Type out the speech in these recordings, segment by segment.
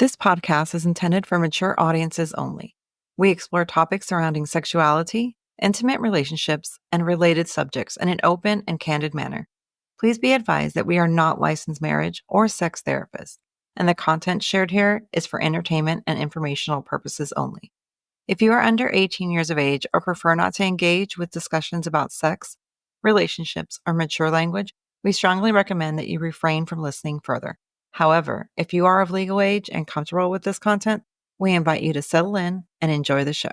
This podcast is intended for mature audiences only. We explore topics surrounding sexuality, intimate relationships, and related subjects in an open and candid manner. Please be advised that we are not licensed marriage or sex therapists, and the content shared here is for entertainment and informational purposes only. If you are under 18 years of age or prefer not to engage with discussions about sex, relationships, or mature language, we strongly recommend that you refrain from listening further. However, if you are of legal age and comfortable with this content, we invite you to settle in and enjoy the show.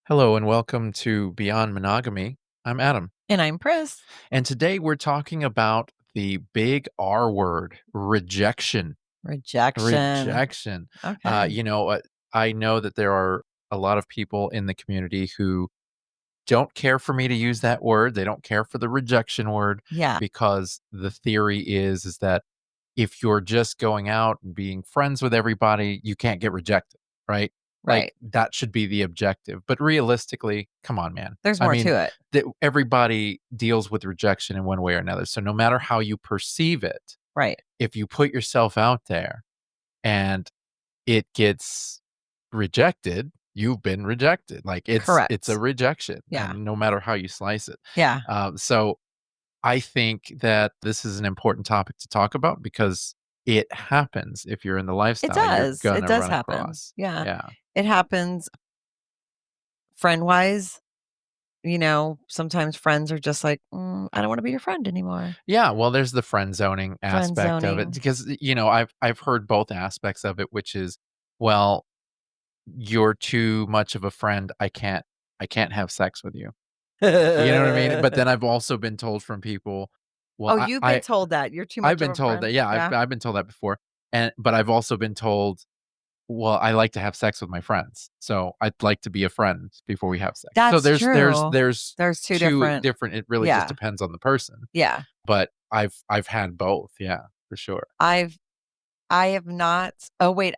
Hello and welcome to Beyond Monogamy. I'm Adam, And I'm Pris. and today we're talking about the big R word, rejection. Rejection. Rejection. Uh, Okay. you know, uh, I know that there are a lot of people in the community who don't care for me to use that word. They don't care for the rejection word Yeah. because the theory is that if you're just going out and being friends with everybody, you can't get rejected, right? Like Right. that should be the objective. But realistically, come on, man. There's I more mean, to it. everybody deals with rejection in one way or another. So no matter how you perceive it, Right. if you put yourself out there and it gets rejected, you've been rejected. Like it's a Correct. rejection, Yeah. and no matter how you slice it. Yeah. So I think that this is an important topic to talk about because it happens if you're in the It lifestyle, you're does. It gonna does run happen. across. Yeah. Yeah. It happens friend wise. Sometimes friends are just like, I don't want to be your friend anymore. Yeah, well, there's the friend zoning Friend aspect of it zoning. because, I've heard both aspects of it, which is, well, you're too much of a friend. I can't have sex with you. You know what I mean? But then I've also been told from people, well, Oh, you've been told that. You're too I've much of been a told that, friend? yeah, Yeah. I've been told that before, but I've also been told, well, I like to have sex with my friends, so I'd like to be a friend before we have sex. So That's there's true. there's There's 2 2 different. different, it really just Yeah. depends on the person, Yeah. but I've had both, yeah, for sure. I've I have not. Oh, wait.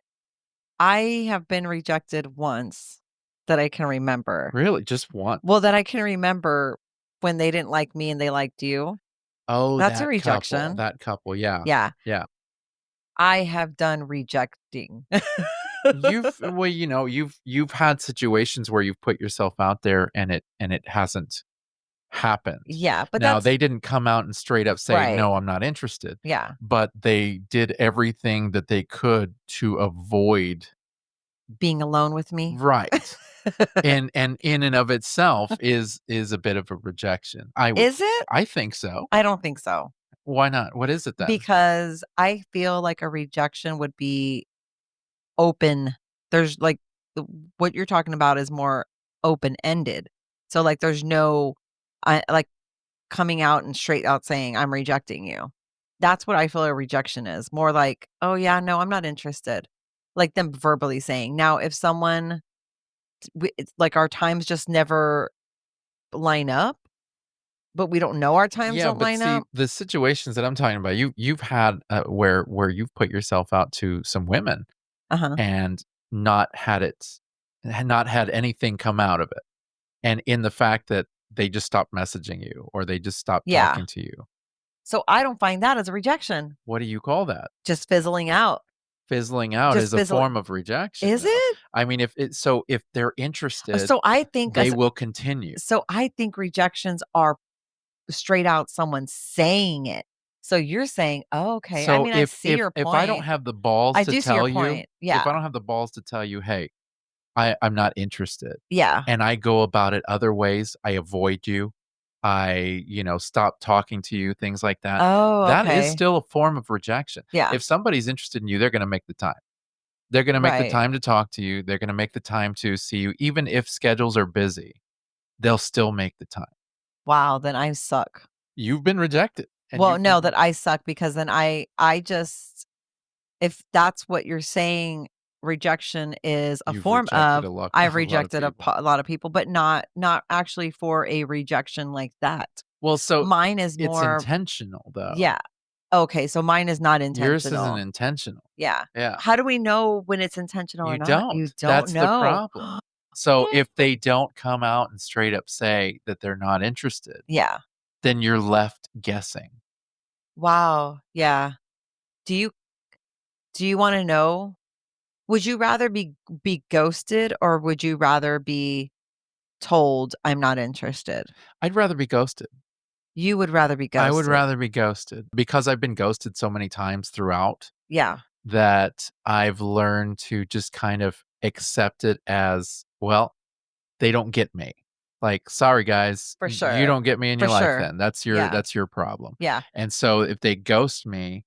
I have been rejected once that I can remember. Really? Just one? Well, that I can remember when they didn't like me and they liked you. Oh, That's a rejection. that couple, yeah, Yeah. yeah. I have done rejecting. You've had situations where you've put yourself out there and it hasn't happened. Yeah, but Now, that's they didn't come out and straight up say, right. "No, I'm not interested," Yeah. but they did everything that they could to avoid. Being alone with me. Right. And in and of itself is a bit of a rejection. Is it? I think so. I don't think so, Why not? What is it then? because I feel like a rejection would be open. There's like what you're talking about is more open-ended. So like there's no like coming out and straight out saying I'm rejecting you. That's what I feel a rejection is. More like, "Oh yeah, no, I'm not interested." Like them verbally saying. Now, if someone it's like our times just never line up, but we don't know our times Yeah, don't but line see, up. the situations that I'm talking about, you've had, where you've put yourself out to some women Uh-huh. and not had it not had anything come out of it, and in the fact that they just stopped messaging you or they just stopped Yeah. talking to you. So I don't find that as a rejection. What do you call that? Just fizzling out. Fizzling out Just is a fizzle. form of rejection, Is though. it? I mean, if they're interested, So I think they as will continue. so I think rejections are straight out someone saying it. So you're saying, "Oh, okay." I So mean, I if see if your if I don't point. have the balls I to do see your tell you point. if Yeah. I don't have the balls to tell you, "Hey, I'm not interested," Yeah. and I go about it other ways, I avoid you, stop talking to you, things like that, Oh, that is okay. still a form of rejection. Yeah. If somebody's interested in you, they're gonna make the time. They're gonna make the Right. time to talk to you, they're gonna make the time to see you, even if schedules are busy, they'll still make the time. Wow, then I suck. You've been rejected, and Well, you've no, that I suck because then I just if that's what you're saying, rejection is a you've form rejected of I've a lot of rejected people. a lot of people, but not actually for a rejection like that. Well, so Mine is it's more intentional, though. yeah. Okay, so mine is not Yours isn't intentional. intentional. Yeah. Yeah. How do we know when it's intentional or You not? You don't. don't That's the know. problem. So Mm. if they don't come out and straight up say that they're not interested, Yeah. then you're left guessing. Wow. Yeah. Do you Do you wanna know? Would you rather be ghosted, or would you rather be told, "I'm not interested"? I'd rather be ghosted. You would rather be I would ghosted. rather be ghosted because I've been ghosted so many times throughout Yeah, that I've learned to just kind of accept it as, well, they don't get me. Like, sorry guys, for you sure. don't get me in For your life sure. then. That's Yeah, your problem. yeah, And so if they ghost me,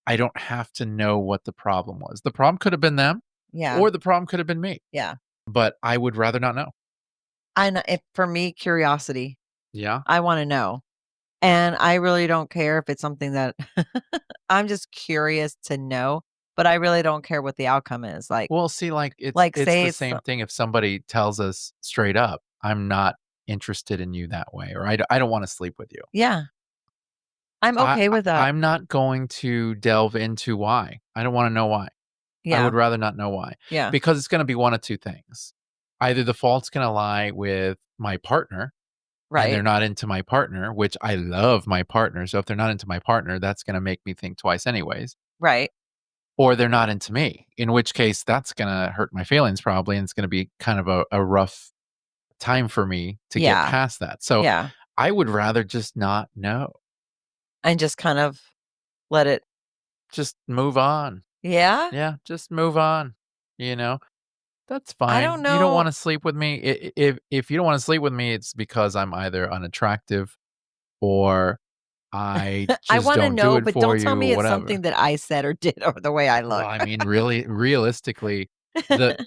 I don't have to know what the problem was. The problem could have been them yeah, or the problem could have been me, yeah. but I would rather not know. I know if for me, curiosity. Yeah. I wanna know, and I really don't care if it's something that I'm just curious to know, but I really don't care what the outcome is, Well, see, like it's say the it's same thing if somebody tells us straight up, I'm not interested in you that way, or I don't want to sleep with you. yeah, I'm okay with that. I'm not going to delve into why. I don't want to know why. I Yeah, would rather not know why, yeah, because it's going to be one of two things. Either the fault's going to lie with my partner and they're right, not into my partner, which I love my partner. So if they're not into my partner, that's going to make me think twice anyways. right, Or they're not into me, in which case that's going to hurt my feelings probably. And it's going to be kind of a rough time for me to get yeah, past that. So yeah, I would rather just not know. and just kind of let it. Just move on. Yeah? Yeah, just move on. You know, that's I fine. don't You don't know. wanna sleep with me. If you don't wanna sleep with me, it's because I'm either unattractive or I I just wanna don't do know, it but for don't tell you me or it's whatever. something that I said or did or the way I Well, look. I mean, really realistically, the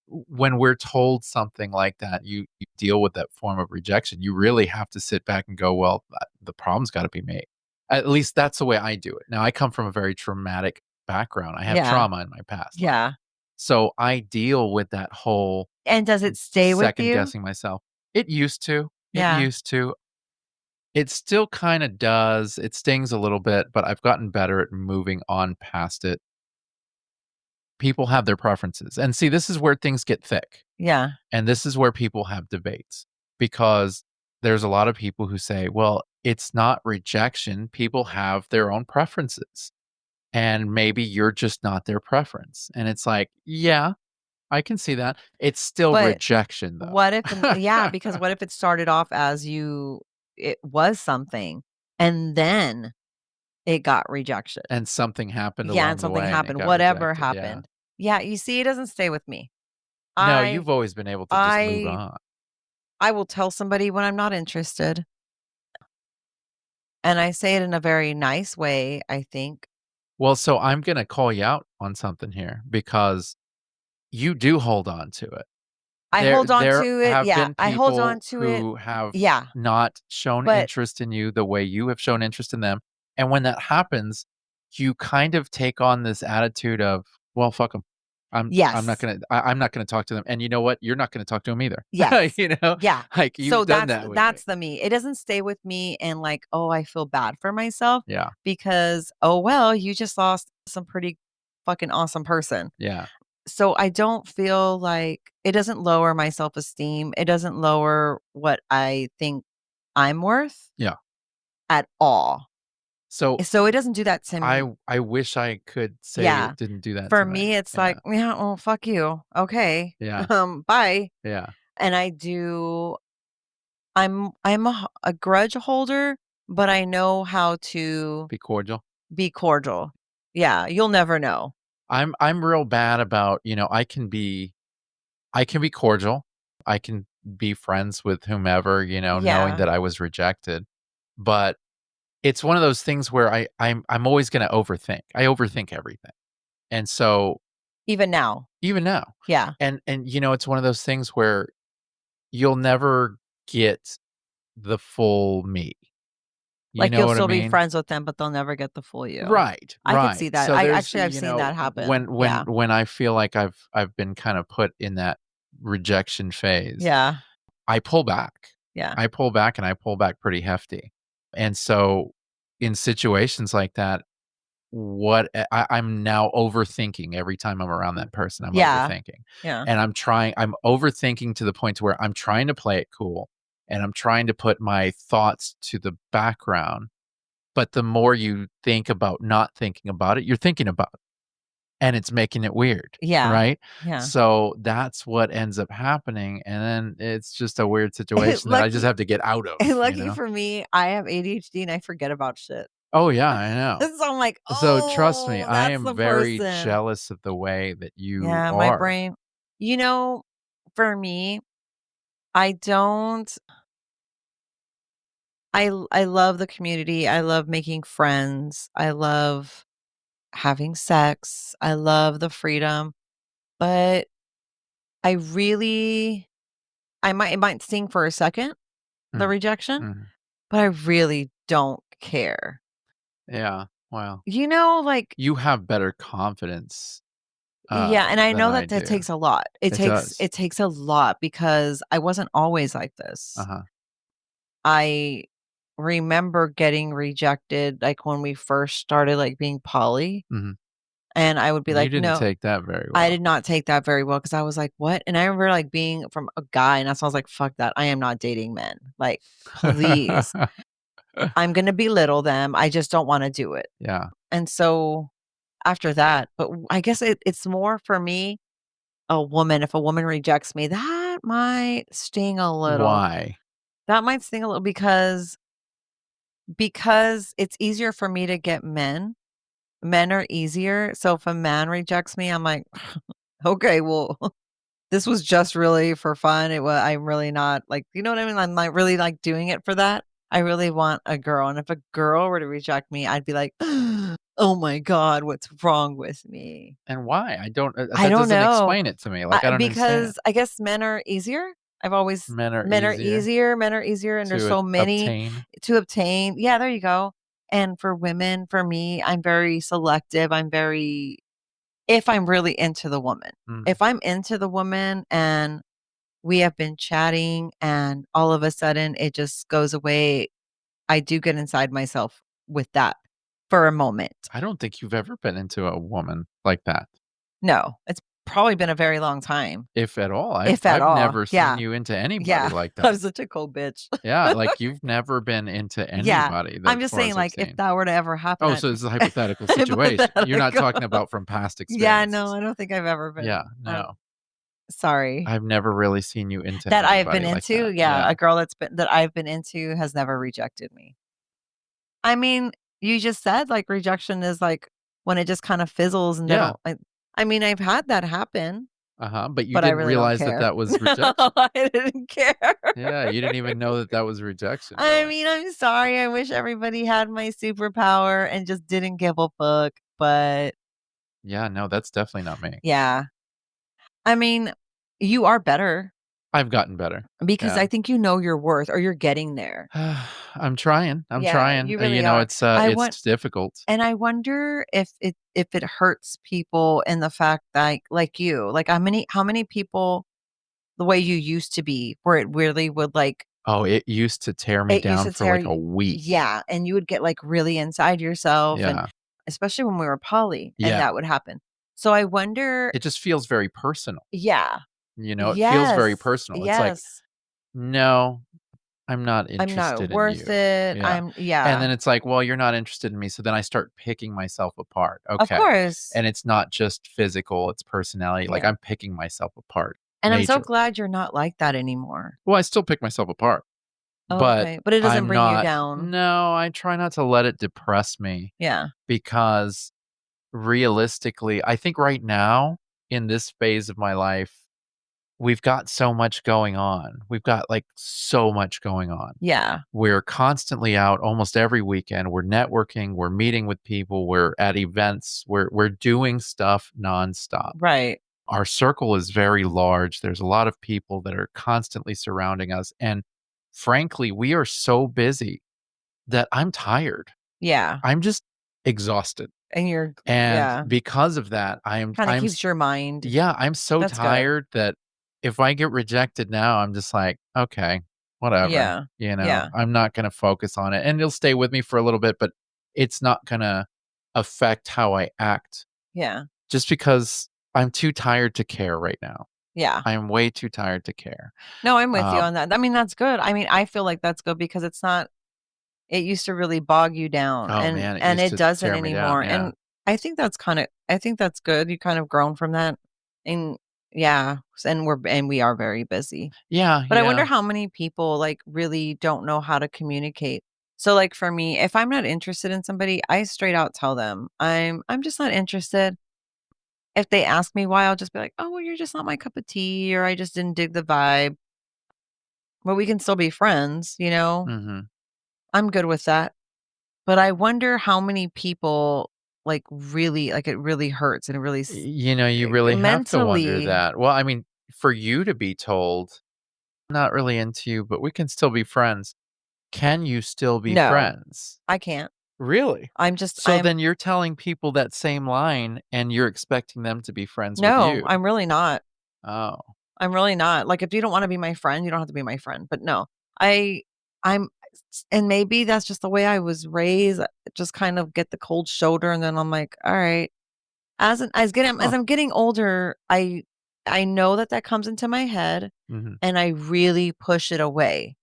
when we're told something like that, you deal with that form of rejection, you really have to sit back and go, "Well, the problem's gotta be me." At least that's the way I do it. Now, I come from a very traumatic background. I have Yeah, trauma in my past life. yeah, So, I deal with that whole and does it stay with second you? guessing myself. It used to. It Yeah, used to. It still kinda does. It stings a little bit, but I've gotten better at moving on past it. People have their preferences. And see, this is where things get thick. yeah, And this is where people have debates because there's a lot of people who say, well, it's not rejection. People have their own preferences. And maybe you're just not their preference. And it's like, yeah, I can see that. It's still but rejection, what if though. yeah, because what if it started off as it was something, and then it got rejection? And something happened Yeah, and along the something way and it happened, got whatever rejected. Yeah. happened. Yeah, you see, it doesn't stay with me. No, I you've always been able to just move I on. I will tell somebody when I'm not interested, and I say it in a very nice way, I think. Well, so I'm going to call you out on something here because you do hold on to it. I There hold on there to it, have yeah, been I hold on people to it, who have yeah, not shown but interest in you the way you have shown interest in them, and when that happens, you kind of take on this attitude of, "Well, fuck 'em. yes, I'm not gonna talk to them, and you know what? You're not gonna talk to them either." yes, You know? yeah. Like, So you've done that with me. that's the me. It doesn't stay with me and like, "Oh, I feel bad for myself," Yeah, because, "Oh, well, you just lost some pretty fucking awesome person." yeah, So I don't feel like it doesn't lower my self-esteem, it doesn't lower what I think I'm worth yeah. at all. So, So it doesn't do that to me. I wish I could say Yeah. it didn't do that For to me. me, it's like, Yeah, "Yeah, well, fuck you. Okay. yeah, Bye." yeah. And I'm a grudge holder, but I know how to Be cordial. be cordial. Yeah, you'll never know. I'm real bad about, I can be cordial. I can be friends with whomever, knowing Yeah, that I was rejected. But it's one of those things where I'm always gonna overthink. I overthink everything. And so even now. even now, Yeah. and it's one of those things where you'll never get the full me. You Like, know you'll what I still be mean? friends with them, but they'll never get the full you. Right, I could see right. that. So I there's, actually I've seen that happen. Yeah. when I feel like I've been kind of put in that rejection phase, Yeah. I pull back. Yeah. I pull back and I pull back pretty hefty. And so in situations like that, I'm now overthinking every time I'm around that person. I'm Yeah. overthinking. Yeah. And I'm overthinking to the point to where I'm trying to play it cool and I'm trying to put my thoughts to the background. But the more you think about not thinking about it, you're thinking about it. and it's making it weird, Yeah. right? Yeah. So that's what ends up happening, and then it's just a weird situation that I just Lucky have to get out of, you lucky know? for me, I have ADHD and I forget about shit. Oh, yeah, I know. So I'm like, So trust me, "Oh, I that's am the very person." jealous of the way that you Yeah, my are. brain you know, for me, I don't I love the community, I love making friends, I love having sex, I love the freedom, but I really it might sting for a second, the Mm, rejection, mhm. but I really don't care. Yeah, well, Like you have better confidence, yeah, and I than know I that do. takes a lot. It does. It takes a lot because I wasn't always like this. Uh-huh. I remember getting rejected, like, when we first started, like, being poly, Mhm. and I would be And you like, didn't "No." take that very I well. did not take that very well because I was like, "What?" And I remember, like, being from a guy, and that's why I was like, "Fuck that. I am not dating men. Like, please. I'm gonna belittle them. I just don't wanna do it." Yeah. And so, after that I guess it's more for me, a woman if a woman rejects me, that might sting a little. Why? That might sting a little because it's easier for me to get men. Men are easier, so if a man rejects me, I'm like, "Okay, well, this was just really for fun. I'm really not like, you know what I mean? I'm not really like doing it for that. I really want a girl. And if a girl were to reject me, I'd be like, oh my God, what's wrong with me? And why? I don't I that don't doesn't know. explain it to me, like, I don't understand. Because I guess men are easier. I've always, men are easier, and there's To so many obtain. to obtain. Yeah, there you go. And for women, for me, I'm very selective. If I'm really into the woman, Mm. if I'm into the woman and we have been chatting and all of a sudden it just goes away, I do get inside myself with that for a moment. I don't think you've ever been into a woman like that, No, it's probably been a very long time, if at all. I've if at I've all. never seen Yeah. you into anybody Yeah. like I'm that. such a cold bitch. Yeah, like, you've never been into Yeah. anybody that I'm just far saying, as I've like, if seen. that were to ever happen, Oh, I'd so this is a hypothetical situation. You're not hypothetical. talking about from past Yeah, no, experiences. I don't think I've ever Yeah, been no. sorry. I've never really seen you into That I've been anybody like into, that. yeah, Yeah. a girl that I've been into has never rejected me. I mean, you just said, like, rejection is, like, when it just kinda fizzles and they Yeah. don't I mean, I've had that happen, Uh-huh, but you but I didn't really don't realize that care. that was No, rejection. I didn't care. Yeah, you didn't even know that that was rejection, I really. mean, I'm sorry, I wish everybody had my superpower and just didn't give a fuck, but Yeah, no, that's definitely not me. yeah. I mean, you are better I've gotten better. because Yeah. I think you know your worth or you're getting there. I'm trying, I'm Yeah, trying. you really are. It's difficult. And I wonder if it hurts people in the fact that like you, like how many people the way you used to be, where it really would like Oh, it used to tear me it used down to for, tear like, you a week. yeah, and you would get like really inside yourself and Yeah. especially when we were poly and Yeah. that would happen. So I wonder It just feels very personal, yeah. It feels very Yes. personal. It's like, Yes. "No, I'm not I'm not interested in worth you." it. Yeah. And Yeah. then it's like, "Well, you're not interested in me," so then I start picking myself apart. Of Okay. course. And it's not just physical, it's personality, like, Yeah. I'm picking myself apart And I'm so majorly. glad you're not like that anymore. Well, I still pick myself apart, but Okay, but it doesn't I'm bring you not down. no, I try not to let it depress me Yeah. because realistically, I think right now, in this phase of my life, we've got so much going on. We've got, like, so much going on. Yeah. We're constantly out almost every weekend. We're networking, we're meeting with people, we're at events, we're doing stuff nonstop. Right. Our circle is very large. There's a lot of people that are constantly surrounding us, and frankly, we are so busy that I'm tired. Yeah. I'm just exhausted. And you're And yeah. because of that, Kinda keeps your mind. yeah, I'm so That's good. tired that if I get rejected now, I'm just like, "Okay, whatever." Yeah. Yeah. I'm not gonna focus on it, and it'll stay with me for a little bit, but it's not gonna affect how I act Yeah. just because I'm too tired to care right now. Yeah. I am way too tired to care. No, I'm with you Um on that. I mean, that's good. I mean, I feel like that's good because it used to really bog you down oh, man, it and used it to doesn't tear me down, anymore. yeah. I think that's good. You kind of grown from that. And yeah, and we are very busy. Yeah, But I wonder yeah. how many people like really don't know how to communicate. So like for me, if I'm not interested in somebody, I straight out tell them I'm just not interested. If they ask me why, I'll just be like, "Oh, well, you're just not my cup of tea," or "I just didn't dig the vibe." But we can still be friends, you know? Mhm. I'm good with that. But I wonder how many people like really like it really hurts and it really You really have to wonder mentally. that. Well, I mean, for you to be told, "Not really into you, but we can still be friends." Can you still be No, friends? I can't. Really? So I'm then you're telling people that same line, and you're expecting them to be friends with no, you. I'm really not. Oh. I'm really not. Like, if you don't wanna be my friend, you don't have to be my friend, but no. I I'm and maybe that's just the way I was raised, just kind of get the cold shoulder, and then I'm like, "Alright." As Huh. I'm getting older, I know that that comes into my head, Mhm. and I really push it away,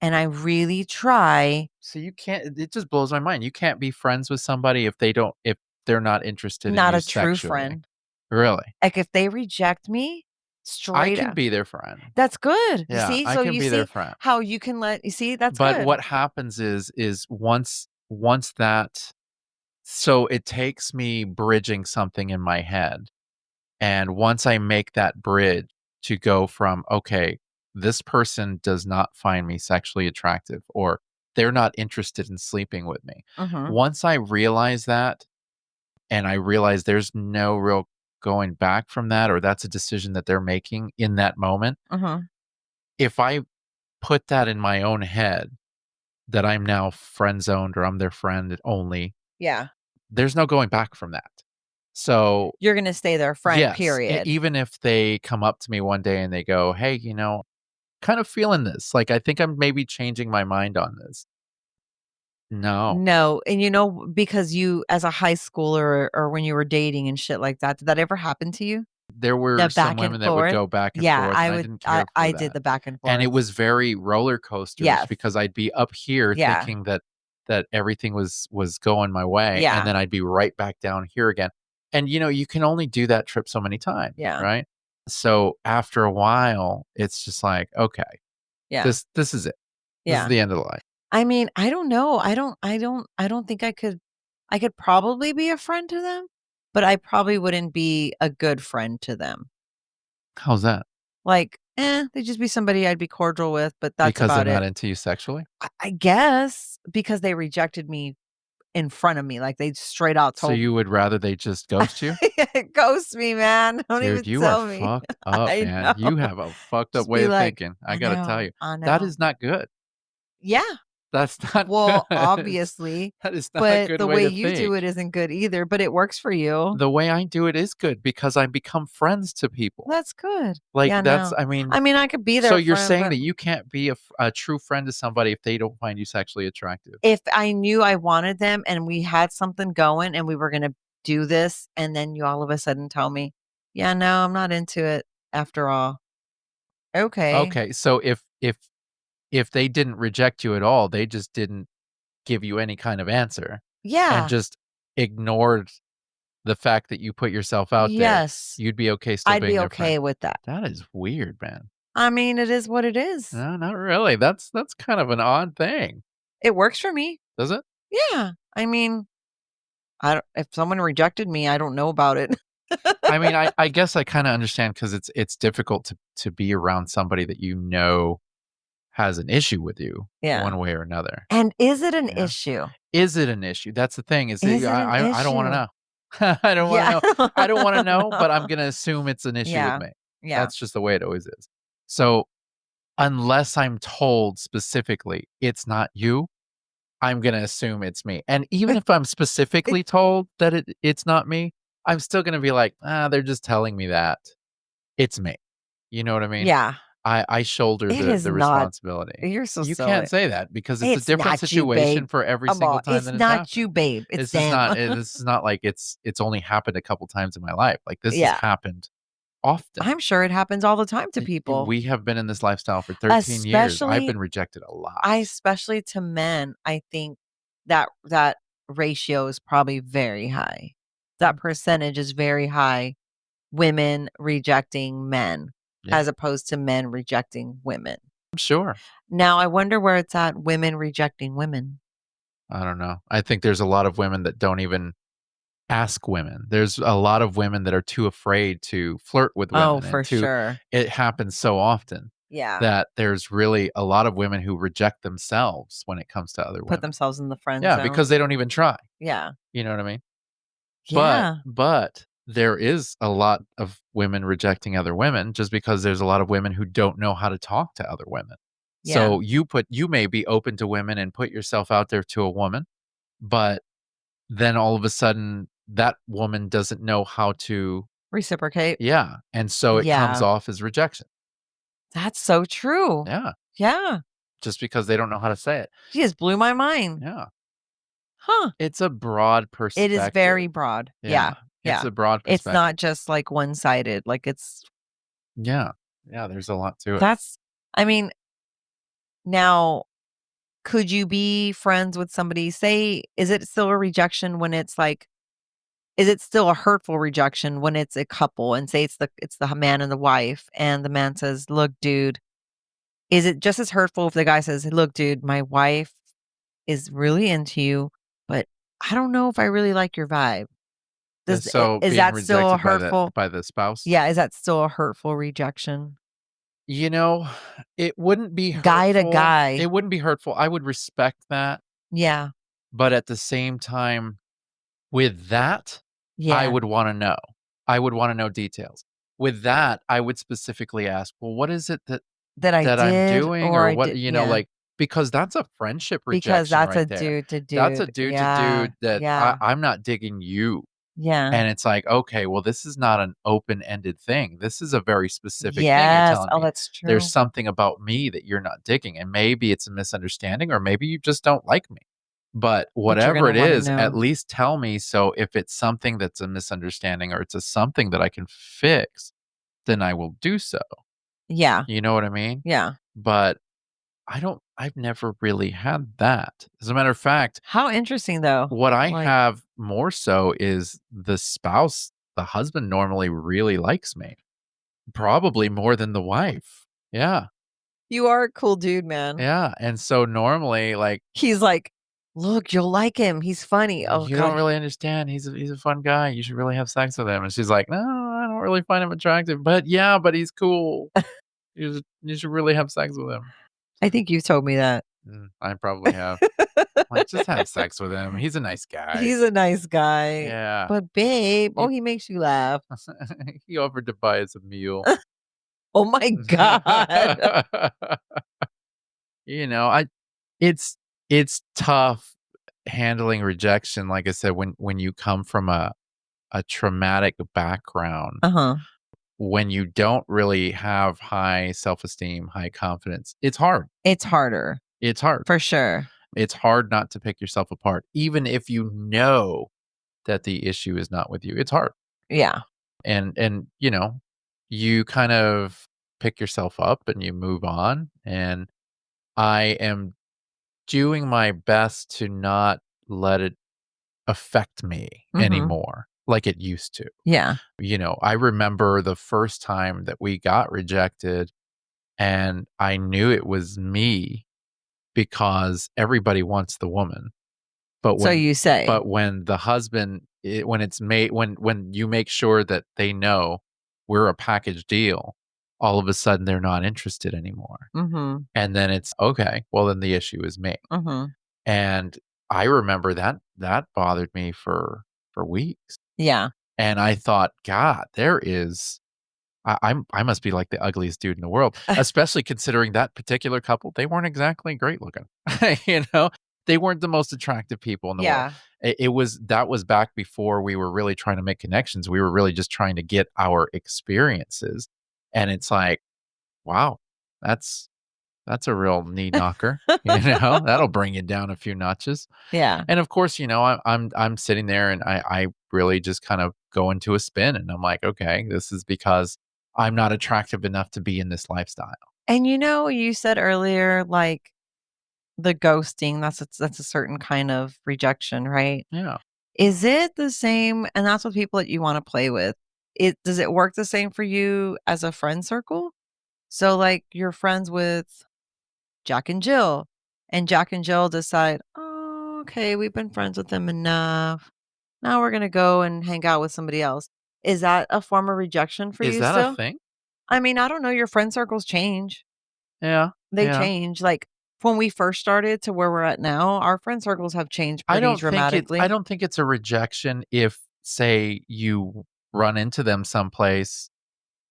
and I really try. So you can't it just blows my mind. You can't be friends with somebody if they're not interested in Not you a true sexually. friend. Really? Like, if they reject me, I straight can up, be their friend. that's good. You Yeah, see? I So can you be their see friend. how you can let you see, that's But good. what happens is once that so it takes me bridging something in my head. And once I make that bridge to go from, okay, this person does not find me sexually attractive or they're not interested in sleeping with me. Mhm, Once I realize that and I realize there's no real going back from that, or that's a decision that they're making in that moment, mhm. if I put that in my own head that I'm now friend zoned or I'm their friend only, Yeah. there's no going back from that. So You're gonna stay their friend, yes, period. even if they come up to me one day and they go, "Hey, kind of feeling this. Like, I think I'm maybe changing my mind on this." No. No, and because you as a high schooler or when you were dating and shit like that, did that ever happen to you? There The were some back and women that would forth? go back and Yeah, forth, and I didn't care for I did that. the back and And it forth. was very roller coasters Yes. because I'd be up here Yeah. thinking that everything was going my way, and Yeah. then I'd be right back down here again. And, you can only do that trip so many times, Yeah. right? So, after a while, it's just like, "Okay, Yeah. this is it. This is Yeah. the end of the line." I mean, I don't know. I don't think I could probably be a friend to them, but I probably wouldn't be a good friend to them. How's that? Like, they'd just be somebody I'd be cordial with, but that's Because they're about not it. into you sexually? I guess because they rejected me in front of me, like, they straight out So told you would rather they just ghost you? ghost me, man. Don't Dude, even you are tell me. fucked up, I man. know. You have a fucked up Just way be of like, thinking, I gotta tell you. I That know." is not good. Yeah. That's not Well, good. obviously, That is not a but good the way way to you do it think. isn't good either, but it works for you. The way I do it is good because I become friends to people. That's good. Like, Yeah, that's no. I mean, I mean, I could be so their you're friend, saying but that you can't be a true friend to somebody if they don't find you sexually attractive? if I knew I wanted them and we had something going and we were gonna do this, and then you all of a sudden tell me, "Yeah, no, I'm not into it after all." Okay. Okay, so if they didn't reject you at all, they just didn't give you any kind of answer and Yeah. just ignored the fact that you put yourself out there, Yes. you'd be okay still I'd being be their friend. okay with that. That is weird, man. I mean, it is what it is. No, not really. That's kind of an odd thing. It works for me. Does it? Yeah. I mean, I don't if someone rejected me, I don't know about it. I mean, I guess I kinda understand because it's difficult to be around somebody that has an issue with you Yeah. one way or another, And is it an you know? issue? Is it an issue? That's the thing is Is that it an I don't wanna issue? know. I don't wanna Yeah. know. I don't wanna know, but I'm gonna assume it's an issue with Yeah. me. Yeah. That's just the way it always is. So, unless I'm told specifically, "It's not you," I'm gonna assume it's me, and even if I'm specifically told that it's not me, I'm still gonna be like, "Ah, they're just telling me that. It's me." You know what I mean? Yeah. I shoulder It is the not. responsibility. You're so You silly. can't say that because it's a It's different not you, babe. situation for every Come single on. time It's that it's not happened. you, babe. It's them. This is not like it's only happened a couple times in my life. Like, this has Yeah. happened often. I'm sure it happens all the time to people, We have been in this lifestyle for 13 years. I've especially been rejected a lot. especially to men. I think that ratio is probably very high. that percentage is very high. Women rejecting men Yeah. as opposed to men rejecting women. Sure. Now, I wonder where it's at women rejecting women. I don't know. I think there's a lot of women that don't even ask women. There's a lot of women that are too afraid to flirt with Oh, women, for and to sure. it happens so often Yeah. that there's really a lot of women who reject themselves when it comes to other Put women. themselves in the friend Yeah, because zone. they don't even try. Yeah. You know what I mean? But Yeah. but there is a lot of women rejecting other women just because there's a lot of women who don't know how to talk to other women. Yeah. So you may be open to women and put yourself out there to a woman, but then all of a sudden that woman doesn't know how to. Reciprocate. Yeah, and so it comes Yeah. off as rejection. That's so true. Yeah, Yeah. just because they don't know how to say it. She just blew my mind. Yeah, Huh. it's a broad It is very perspective. broad. Yeah, Yeah. it's Yeah. a broad It's perspective. not just like one-sided. Like it's Yeah, yeah, there's a lot to it. that's I mean, now could you be friends with somebody? Say, is it still a rejection when it's like is it still a hurtful rejection when it's a couple and say it's the man and the wife and the man says, "Look, dude," is it just as hurtful if the guy says, "Look, dude, my wife is really into you, but I don't know if I really like your vibe." So Is being that still a rejected hurtful? by the spouse? Yeah, is that still a hurtful rejection? You know, it wouldn't be Guy to hurtful. guy. It wouldn't be hurtful. I would respect that, Yeah. but at the same time, with that, I Yeah. would wanna know. I would wanna know details. With that, I would specifically ask, "Well, what is it That I that I'm did doing?" or Or I what, did you know, yeah. like, because that's a friendship Because rejection that's right a there. dude to That's a dude. dude to Yeah. dude that Yeah. I'm not digging you. Yeah. And it's like, "Okay, well, this is not an open-ended thing. This is a very specific thing you're Yes. telling Oh, me. that's There's true. something about me that you're not digging, and maybe it's a misunderstanding, or maybe you just don't like me. But But you're whatever gonna it wanna is, at know. least tell me, so if it's something that's a misunderstanding or it's a something that I can fix, then I will do so." Yeah. You know what I mean? Yeah. But I've never really had that. As a matter of fact, How interesting though. what I Like, have more so is the husband normally really likes me, probably more than the wife. Yeah, you are a cool dude, man. yeah, and so normally, like, He's like, "Look, you'll like him. He's funny." Oh "You don't god. really understand, he's a fun guy, you should really have sex with him," and she's like, "No, I don't really find him attractive, but yeah, but he's cool. You should really have sex with him." I think you told me that. I probably have. Like, "Just have sex with him, he's a nice guy." He's a nice guy. Yeah. But babe, oh, He he makes you laugh. he offered to buy us a meal. Oh my god. You know, it's it's tough handling rejection, like I said, when you come from a traumatic background, Uh-huh. when you don't really have high self-esteem, high confidence, it's hard. It's harder, It's hard. for sure. It's hard not to pick yourself apart, even if you know that the issue is not with you. It's hard. Yeah. And, you know, you kind of pick yourself up and you move on, and I am doing my best to not let it affect me Mhm. anymore like it used to. Yeah. You know, I remember the first time that we got rejected, and I knew it was me because everybody wants the woman. But So when you say. when the husband when it's made when you make sure that they know we're a package deal, all of a sudden they're not interested anymore. Mhm. And then it's, "Okay, well, then the issue is me." Mhm. And I remember that bothered me for weeks. Yeah. And I thought, "God, I must be like the ugliest dude in the world," especially considering that particular couple, they weren't exactly great looking. You know? They weren't the most attractive people in the world. Yeah. It was that was back before we were really trying to make connections. We were really just trying to get our experiences. And it's like, wow, that's that's a real knee knocker, you know? That'll bring you down a few notches. Yeah. And of course, you know, I'm sitting there and I really just kind of go into a spin, and I'm like, okay, this is because I'm not attractive enough to be in this lifestyle. And you said earlier, like, the ghosting, that's a certain kind of rejection, right? Yeah. Is it the same? And that's with people that you want to play with. Does it work the same for you as a friend circle? So, like, you're friends with Jack and Jack and Jill decide, oh, okay, we've been friends with them enough. Now we're gonna go and hang out with somebody else. Is that a form of rejection for Is you that a still? thing? I mean, I don't know. Your friend circles change. Yeah, They yeah. change. Like when we first started to where we're at now, our friend circles have changed pretty I dramatically. don't think it's a rejection if, say, you run into them someplace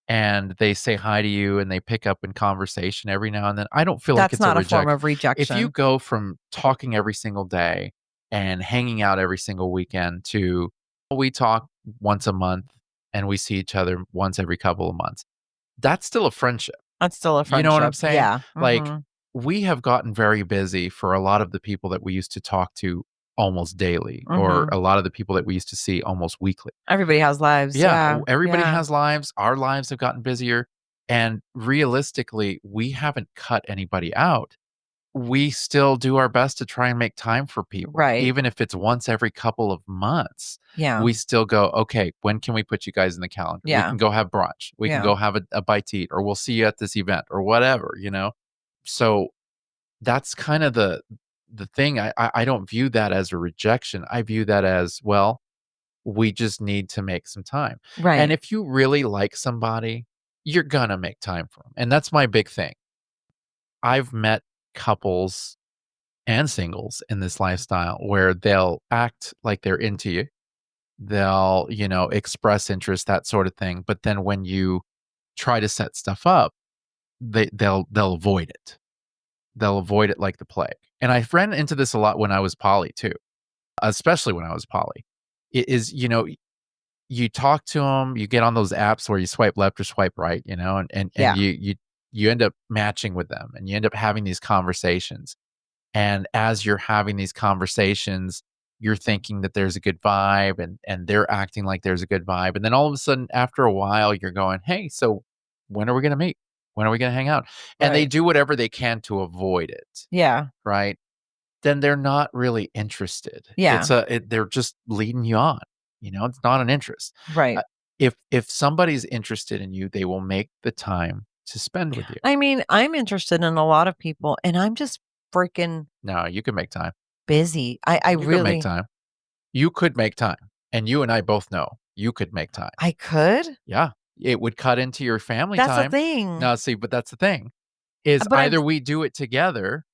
and they say hi to you and they pick up in conversation every now and then. I don't feel like That's it's a not a form rejection. of If you rejection. go from talking every single day and hanging out every single weekend to we talk once a month and we see each other once every couple of months, that's still a friendship. That's still a You know what I'm friendship. saying? Yeah. Like, Mhm. we have gotten very busy for a lot of the people that we used to talk to almost daily, or Mhm. a lot of the people that we used to see almost weekly. Everybody has lives. Yeah, Yeah. everybody Yeah. has lives. Our lives have gotten busier. And realistically, we haven't cut anybody out. We still do our best to try and make time for people, Right. even if it's once every couple of months. Yeah. We still go, okay, when can we put you guys in the calendar? We Yeah. can go have brunch. We can Yeah. go have a bite to eat, or we'll see you at this event or whatever, you know? So that's kind of the thing. I don't view that as a rejection. I view that as, well, we just need to make some time. And Right. if you really like somebody, you're gonna make time for them. And that's my big thing. I've met couples and singles in this lifestyle where they'll act like they're into you. They'll, express interest, that sort of thing. But then when you try to set stuff up, they'll avoid it. They'll avoid it like the plague. And I ran into this a lot when I was poly too, especially when I was poly. It is, you talk to them, you get on those apps where you swipe left or swipe right, and Yeah. you end up matching with them and you end up having these conversations. And as you're having these conversations, you're thinking that there's a good vibe, and they're acting like there's a good vibe. And then all of a sudden, after a while, you're going, "Hey, so when are we gonna meet? When are we gonna hang out?" And they Right. do whatever they can to avoid it, Yeah. right? Then they're not really interested. Yeah. They're just leading you on, it's not an interest. Uh, Right. if somebody's interested in you, they will make the time to spend with you. I mean, I'm interested in a lot of people and I'm just freaking No, you can make time. busy. I You can make really time. You could make time, and you and I both know you could make time. I could? Yeah, it would cut into your family That's the time. thing. Now, see, but that's the thing, is But I've either we do it together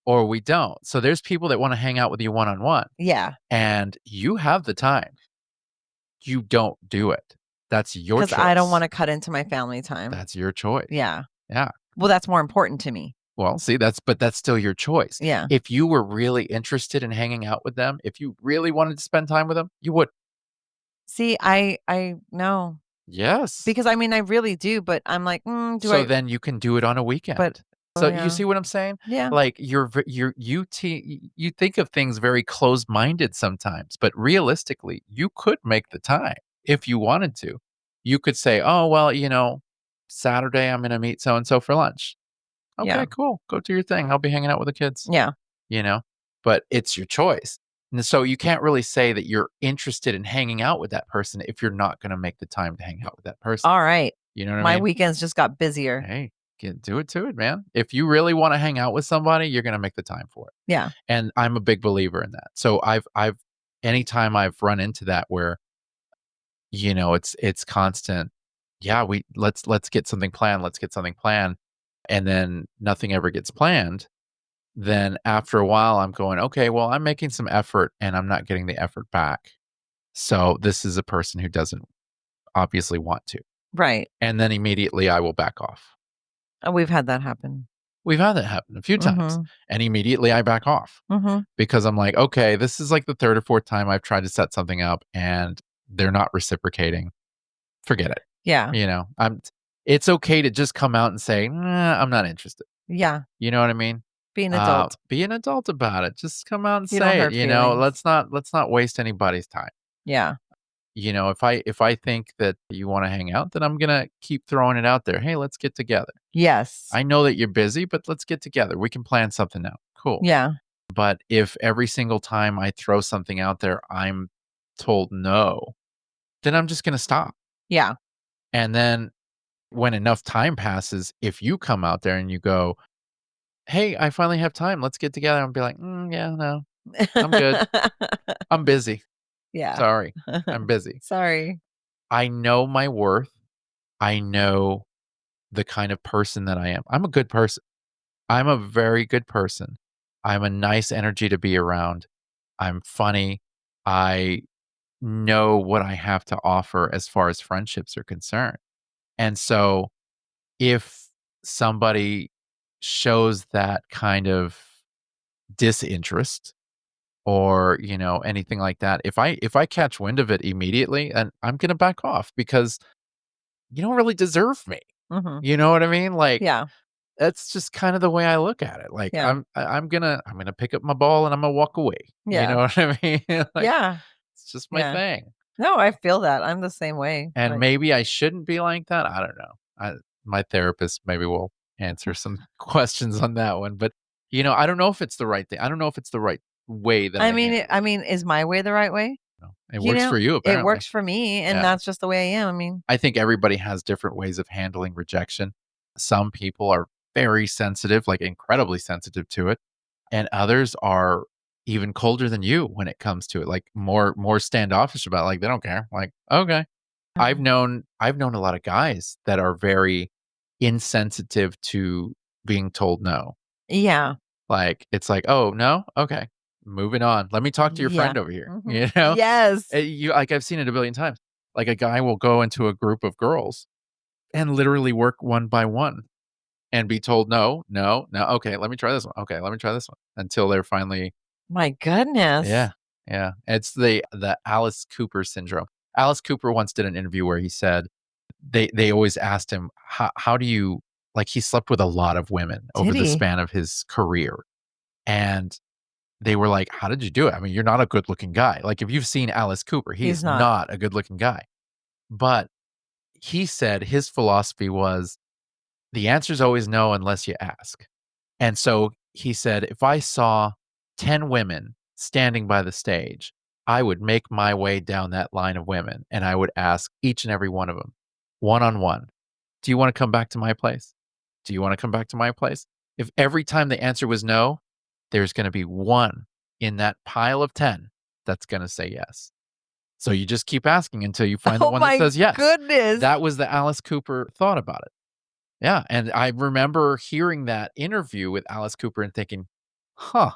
or we don't. So there's people that wanna hang out with you one-on-one, yeah, and you have the time. You don't do it. That's your because I don't choice. wanna cut into my family time. That's your choice. Yeah. Yeah. Well, that's more important to me. Well, see, that's still your choice. Yeah. If you were really interested in hanging out with them, if you really wanted to spend time with them, you would. See, I no. Yes. Because, I mean, I really do, but I'm like, do So I then you can do it on a but weekend. oh, So you yeah. see what I'm saying? Yeah. Like you think of things very closed-minded sometimes, but realistically, you could make the time if you wanted to. You could say, "Oh, well, Saturday I'm gonna meet so and so for lunch." Yeah. Okay, cool. Go do your thing. I'll be hanging out with the kids, Yeah. you know? But it's your choice. And so you can't really say that you're interested in hanging out with that person if you're not gonna make the time to hang out with that person. Alright. You know what I My mean? weekends just got busier. Hey, get do it to it, man. If you really wanna hang out with somebody, you're gonna make the time for it. Yeah. And I'm a big believer in that. So I've anytime I've run into that where, it's constant, "Yeah, let's get something planned, let's get something planned," and then nothing ever gets planned, then after a while, I'm going, "Okay, well, I'm making some effort and I'm not getting the effort back. So this is a person who doesn't obviously want to." Right. And then immediately I will back off. We've had that happen. We've had that happen a few times, Mhm. and immediately I back off Mhm. because I'm like, "Okay, this is like the 3rd or 4th time I've tried to set something up and they're not reciprocating. Forget it." Yeah. You know, I'm It's okay to just come out and say, "Nah, I'm not interested." Yeah. You know what I mean? Be an adult. Be an adult about it. Just come out and You don't say it, hurt feelings. let's not waste anybody's time. Yeah. If I think that you wanna hang out, then I'm gonna keep throwing it out there. "Hey, let's get together. Yes. I know that you're busy, but let's get together. We can plan something out." Cool. Yeah. But if every single time I throw something out there, I'm told no, then I'm just gonna stop. Yeah. And then when enough time passes, if you come out there and you go, "Hey, I finally have time. Let's get together." I'll be like, yeah, no, I'm good. I'm busy. Yeah. Sorry. I'm busy." Sorry. I know my worth. I know the kind of person that I am. I'm a good person. I'm a very good person. I'm a nice energy to be around. I'm funny. I know what I have to offer as far as friendships are concerned. And so if somebody shows that kind of disinterest or, anything like that, if I catch wind of it immediately, and I'm going to back off because you don't really deserve me. Mhm. You know what I mean? Like Yeah. that's just kind of the way I look at it. Like Yeah. I'm gonna pick up my ball and I'm gonna walk away. You Yeah. know what I mean? Like Yeah. it's just my Yeah. thing. No, I feel that. I'm the same way. And Like, maybe I shouldn't be like that. I don't know. My therapist maybe will answer some questions on that one. But I don't know if it's the right thing. I don't know if it's the right way that I I mean, handle I it. mean, is my way the right way? It works for you It apparently. works for me, and Yeah. that's just the way I am. I mean, I think everybody has different ways of handling rejection. Some people are very sensitive, like incredibly sensitive to it, and others are even colder than you when it comes to it, like more standoffish about it, like they don't care. Like, okay. I've known a lot of guys that are very insensitive to being told no. yeah. Like it's like, "Oh, no? Okay. Moving on. Let me talk to your Yeah. friend over here." Mhm. Yes. I've seen it a billion times. Like a guy will go into a group of girls and literally work one by one and be told, "No, no, no. Okay, let me try this one. Okay, let me try this one." Until they're finally My goodness. yeah, yeah. It's the Alice Cooper syndrome. Alice Cooper once did an interview where he said they always asked him, How do you," like, he slept with a lot of women over Did the he? span of his career, and they were like, "How did you do it? I mean, you're not a good-looking guy." Like, if you've seen Alice Cooper, he He's is not. not a good-looking guy. But he said his philosophy was, "The answer is always no unless you ask." And so he said, "If I saw 10 women standing by the stage, I would make my way down that line of women, and I would ask each and every one of them, one on one, 'Do you wanna come back to my place? Do you wanna come back to my place?' If every time the answer was no, there's gonna be one in that pile of 10 that's gonna say yes. So you just keep asking until you find the Oh one that my says yes." goodness. That was the Alice Cooper thought about it. Yeah, and I remember hearing that interview with Alice Cooper and thinking, "Huh."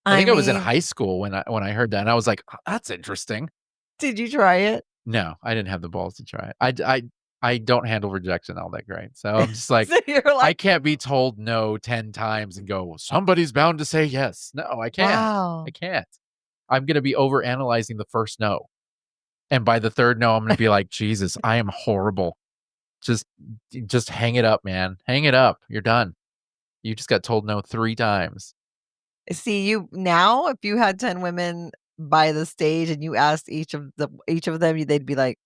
I I think I was in mean, high school when I heard that, and I was like, That's interesting." did you try it? No, I didn't have the balls to try it. I don't handle rejection all that great, so I'm just like, So you're I like, can't be told no 10 times and go, "Somebody's bound to say yes." No, I can't. I wow. can't. I'm gonna be overanalyzing the first no, and by the 3rd no, I'm gonna be like, "Jesus, I am horrible. Just just hang it up, man. Hang it up. You're done. You just got told no 3 times." See, you now, if you had 10 women by the stage and you asked each of them, they'd be like,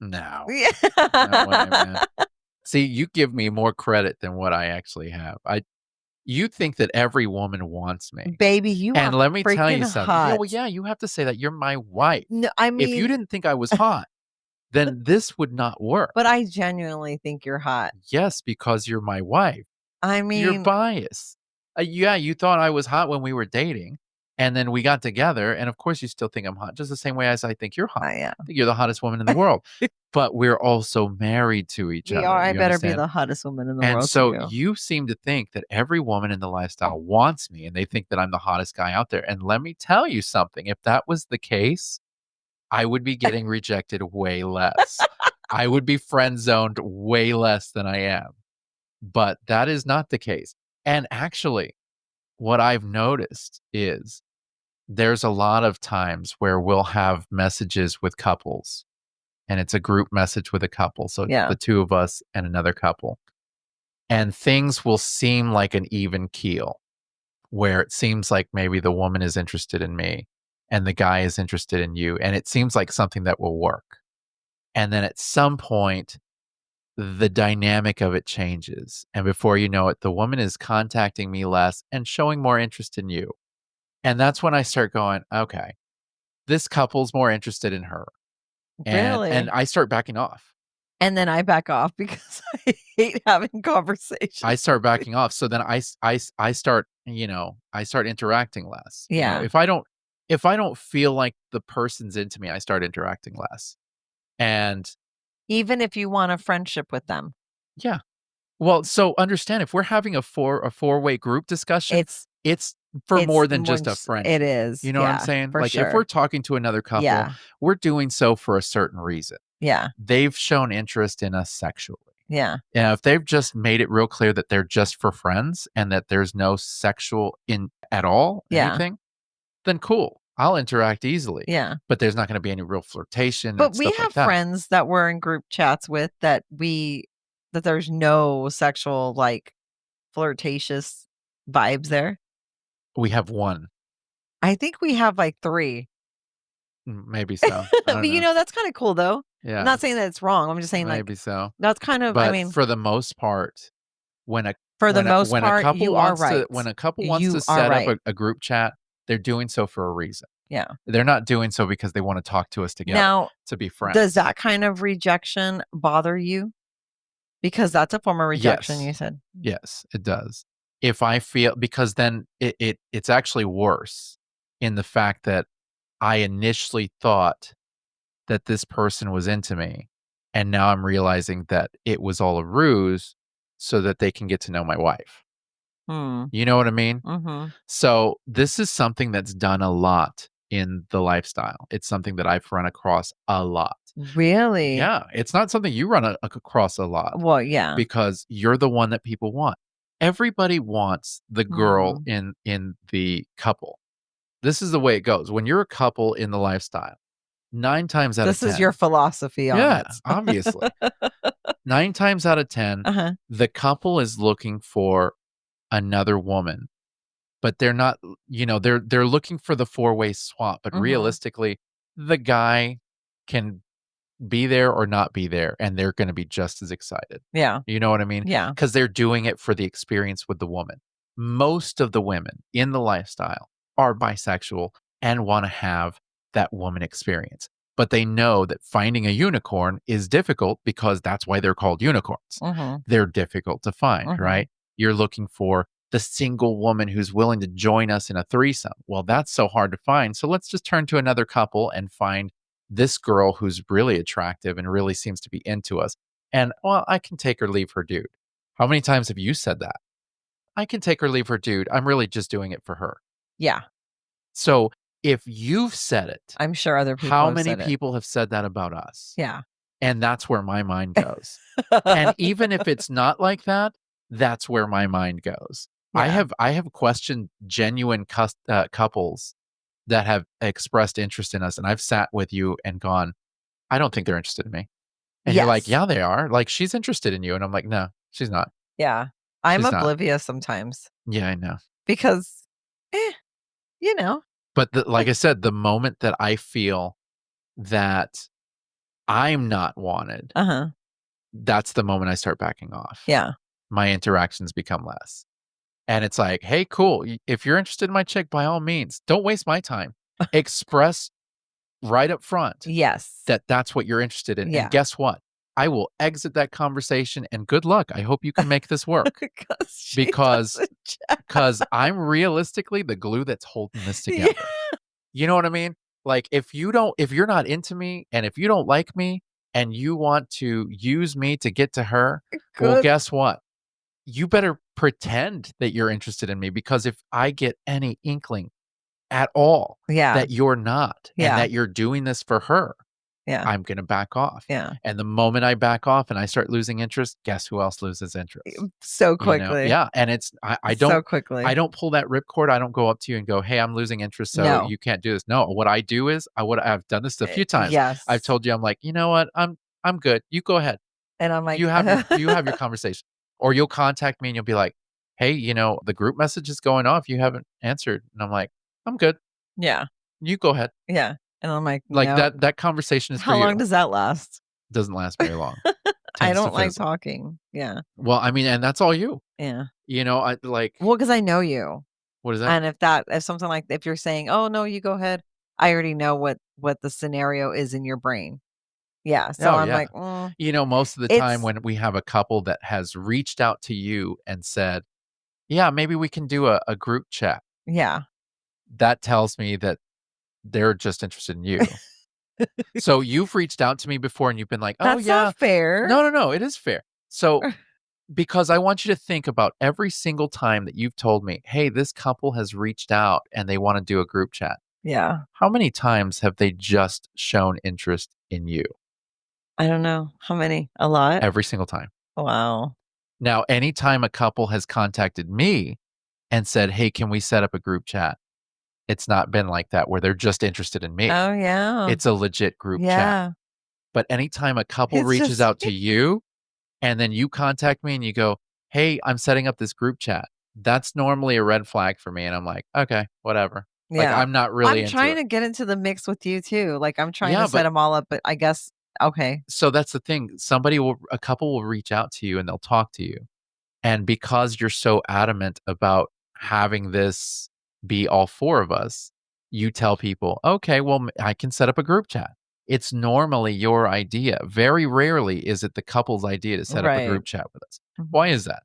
No. No way, man. "Yeah." See, you give me more credit than what I actually have. You think that every woman wants me. Baby, you And are let me tell you freaking something. Yeah, hot. well, yeah, you have to say that. You're my wife. No, I If you mean, didn't think I was hot, then this would not work. but I genuinely think you're hot. Yes, because you're my wife. I You're mean, biased. Yeah, you thought I was hot when we were dating, and then we got together, and of course you still think I'm hot, just the same way as I think you're hot. I am. I think you're the hottest woman in the world, but we're also married to each We are. other, I you better be understand? the hottest woman in the And world to so you. you seem to think that every woman in the lifestyle wants me, and they think that I'm the hottest guy out there, and let me tell you something, if that was the case, I would be getting rejected way less. I would be friend zoned way less than I am, but that is not the case. And actually, what I've noticed is there's a lot of times where we'll have messages with couples, and it's a group message with a couple. So it's Yeah. the 2 of us and another couple, and things will seem like an even keel, where it seems like maybe the woman is interested in me and the guy is interested in you, and it seems like something that will work. And then at some point, the dynamic of it changes. And before you know it, the woman is contacting me less and showing more interest in you. And that's when I start going, okay, this couple's more interested in her. And Really? I start backing off. And then I back off because I hate having conversations. I start backing off. So then I start, I start interacting less. Yeah. If I don't feel like the person's into me, I start interacting less. And Even if you want a friendship with them. yeah. Well, so understand, if we're having a four-way group discussion, It's it's for more than more just a just it friendship. is. You know what I'm Yeah, saying? for Like, if we're sure. talking to another couple, Yeah. we're doing so for a certain reason. Yeah. They've shown interest in us sexually. Yeah. Yeah, if they've just made it real clear that they're just for friends and that there's no sexual in at all, Yeah. anything, then cool. I'll interact easily. Yeah. But there's not gonna be any real flirtation But and we stuff like have that. friends that we're in group chats with that there's no sexual, like, flirtatious vibes there. We have one. I think we have, like, 3. Maybe so. I But, don't know. that's kinda cool, though. I'm Yeah, not saying that it's wrong, I'm just saying, like, maybe so. that's kind of I But mean, for the most part, when a for the most part, you are right. when a couple wants to You are set up right. a group chat, they're doing so for a reason. Yeah. They're not doing so because they wanna talk to us together Now, to be does friends. that kind of rejection bother you? Because that's a form of rejection, Yes. you said. Yes, it does. If I feel, because then it's actually worse in the fact that I initially thought that this person was into me, and now I'm realizing that it was all a ruse so that they can get to know my wife. Hmm. You know what I mean? Mhm. So, this is something that's done a lot in the lifestyle. It's something that I've run across a lot. Really? Yeah, it's not something you run across a lot Well, yeah. because you're the one that people want. Everybody wants the girl Hmm. in the couple. This is the way it goes. When you're a couple in the lifestyle, 9 times out of This is your 10, philosophy on yeah, it. obviously. 9 times out of 10, Uh-huh. the couple is looking for another woman, but they're not, they're looking for the four-way swap, but Mhm. realistically, the guy can be there or not be there, and they're gonna be just as excited. Yeah. You know what I mean? Yeah. Because 'Cause they're doing it for the experience with the woman. Most of the women in the lifestyle are bisexual and wanna have that woman experience, but they know that finding a unicorn is difficult because that's why they're called unicorns. Mhm. They're difficult to find, Mhm. right? You're looking for the single woman who's willing to join us in a threesome. Well, that's so hard to find, so let's just turn to another couple and find this girl who's really attractive and really seems to be into us. And, well, I can take or leave her dude. How many times have you said that? I can take or leave her dude. I'm really just doing it for her. Yeah. So if you've said it, I'm sure other people how have many said it. people have said that about us? Yeah. And that's where my mind goes. And even if it's not like that, that's where my mind goes. Yeah. I have questioned genuine couples that have expressed interest in us, and I've sat with you and gone, I don't think they're interested in me. And you're like, Yes. "Yeah, they are. Like, she's interested in you." And I'm like, "No, she's not. Yeah. I'm She's not." oblivious sometimes Yeah, I know. because, eh, you know. But like I said, the moment that I feel that I'm not wanted, Uh-huh. that's the moment I start backing off. Yeah. My interactions become less. And it's like, "Hey, cool. If you're interested in my chick, by all means, don't waste my time. Express right up front Yes. that that's what you're interested in. And Yeah. guess what? I will exit that conversation and good luck. I hope you can make this work." Because she Because doesn't check. I'm realistically the glue that's holding this Yeah. together. You know what I mean? Like, if you're not into me and if you don't like me and you want to use me to get to her, well, Good. guess what? You better pretend that you're interested in me, because if I get any inkling at all Yeah. that you're not and Yeah. that you're doing this for her, Yeah. I'm gonna back off. Yeah. And the moment I back off and I start losing interest, guess who else loses interest? So quickly. Yeah, and it's So quickly. I don't pull that ripcord. I don't go up to you and go, "Hey, I'm losing interest, so No. you can't do this." No, what I do is I've done this a few times. I've Yes. told you, I'm like, "You know what? I'm good. You go ahead. And I'm like, You have your conversation." Or you'll contact me and you'll be like, "Hey, the group message is going off. You haven't answered." And I'm like, "I'm good. yeah. You go ahead." Yeah. And I'm like, Like, "No." that conversation is for How long you. does that last? Doesn't last very long. I Tends to don't like fizzle. talking. Yeah. Well, I mean, and that's all you. Yeah. I like, Well, because I know you. what is that? And if something like if you're saying, "Oh, no, you go ahead." I already know what the scenario is in your brain. Yeah, so Oh, I'm yeah. like, "Mm." Most of the time It's when we have a couple that has reached out to you and said, "Yeah, maybe we can do a group chat," yeah. that tells me that they're just interested in you. So you've reached out to me before and you've been like, "Oh, That's not yeah." fair. No, no, no, it is fair. So because I want you to think about every single time that you've told me, "Hey, this couple has reached out and they wanna do a group chat." Yeah. How many times have they just shown interest in you? I don't know. How many? A lot? Every single time. Wow. Now, anytime a couple has contacted me and said, "Hey, can we set up a group chat?" It's not been like that where they're just interested in me. Oh, yeah. It's a legit group chat. Yeah. But anytime a couple It's reaches just out to you and then you contact me and you go, "Hey, I'm setting up this group chat." That's normally a red flag for me, and I'm like, "Okay, whatever." Like, yeah. I'm not really I'm into trying it. to get into the mix with you too. Like, I'm trying to Yeah, set but them all up, but I guess okay. so that's the thing. A couple will reach out to you and they'll talk to you. And because you're so adamant about having this be all 4 of us, you tell people, "Okay, well, I can set up a group chat." It's normally your idea. Very rarely is it the couple's idea to set up a Right. group chat with us. Mhm. Why is that?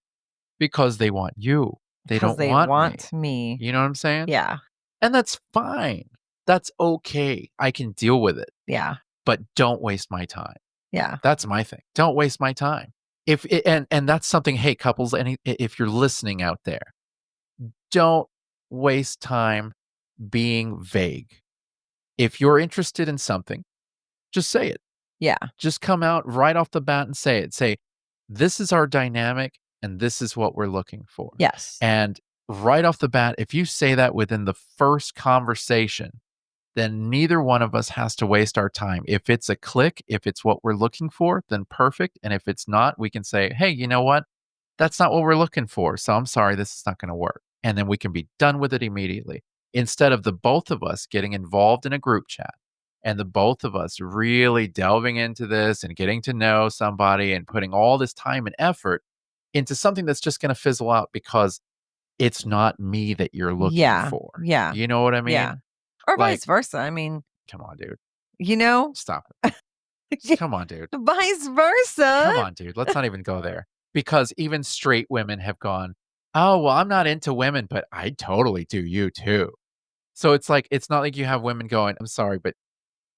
Because they want you. They 'Cause don't they want me. want me. You know what I'm saying? Yeah. And that's fine. That's okay. I can deal with it, Yeah. but don't waste my time. Yeah. That's my thing. Don't waste my time. If it, and that's something, hey, couples, if you're listening out there, don't waste time being vague. If you're interested in something, just say it. Yeah. Just come out right off the bat and say it. Say, "This is our dynamic and this is what we're looking for." Yes. And right off the bat, if you say that within the first conversation, then neither one of us has to waste our time. If it's a click, if it's what we're looking for, then perfect. And if it's not, we can say, "Hey, you know what? That's not what we're looking for. So I'm sorry, this is not going to work." And then we can be done with it immediately instead of the both of us getting involved in a group chat and the both of us really delving into this and getting to know somebody and putting all this time and effort into something that's just going to fizzle out because it's not me that you're looking Yeah. for. Yeah. You know what I Yeah. mean? Or Like, vice versa. I mean, come on, dude. you know, Stop it. Come on, dude. vice versa. Come on, dude. Let's not even go there. Because even straight women have gone, "Oh, well, I'm not into women, but I totally do you too." So it's like, it's not like you have women going, "I'm sorry, but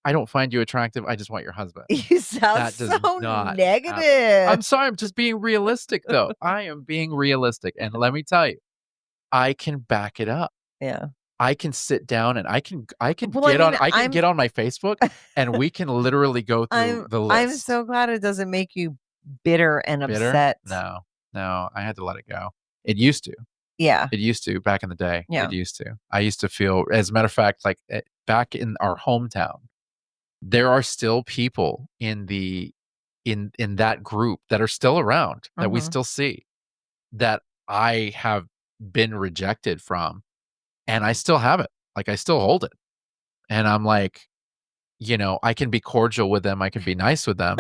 I don't find you attractive. I just want your husband." You sound That does so not happen. negative. I'm sorry. I'm just being realistic, though. I am being realistic. And let me tell you, I can back it up. Yeah. I can sit down and Well, I mean, I can get on my Facebook and we can literally go through the I'm list. so glad it doesn't make you bitter and Bitter? upset. No, no, I had to let it go. It used to. Yeah. It used to back in the day. It Yeah. used to. I used to feel, as a matter of fact, like back in our hometown, there are still people in that group that are still around that we Mhm. still see that I have been rejected from, and I still have it. Like I still hold it. And I'm like, I can be cordial with them. I can be nice with them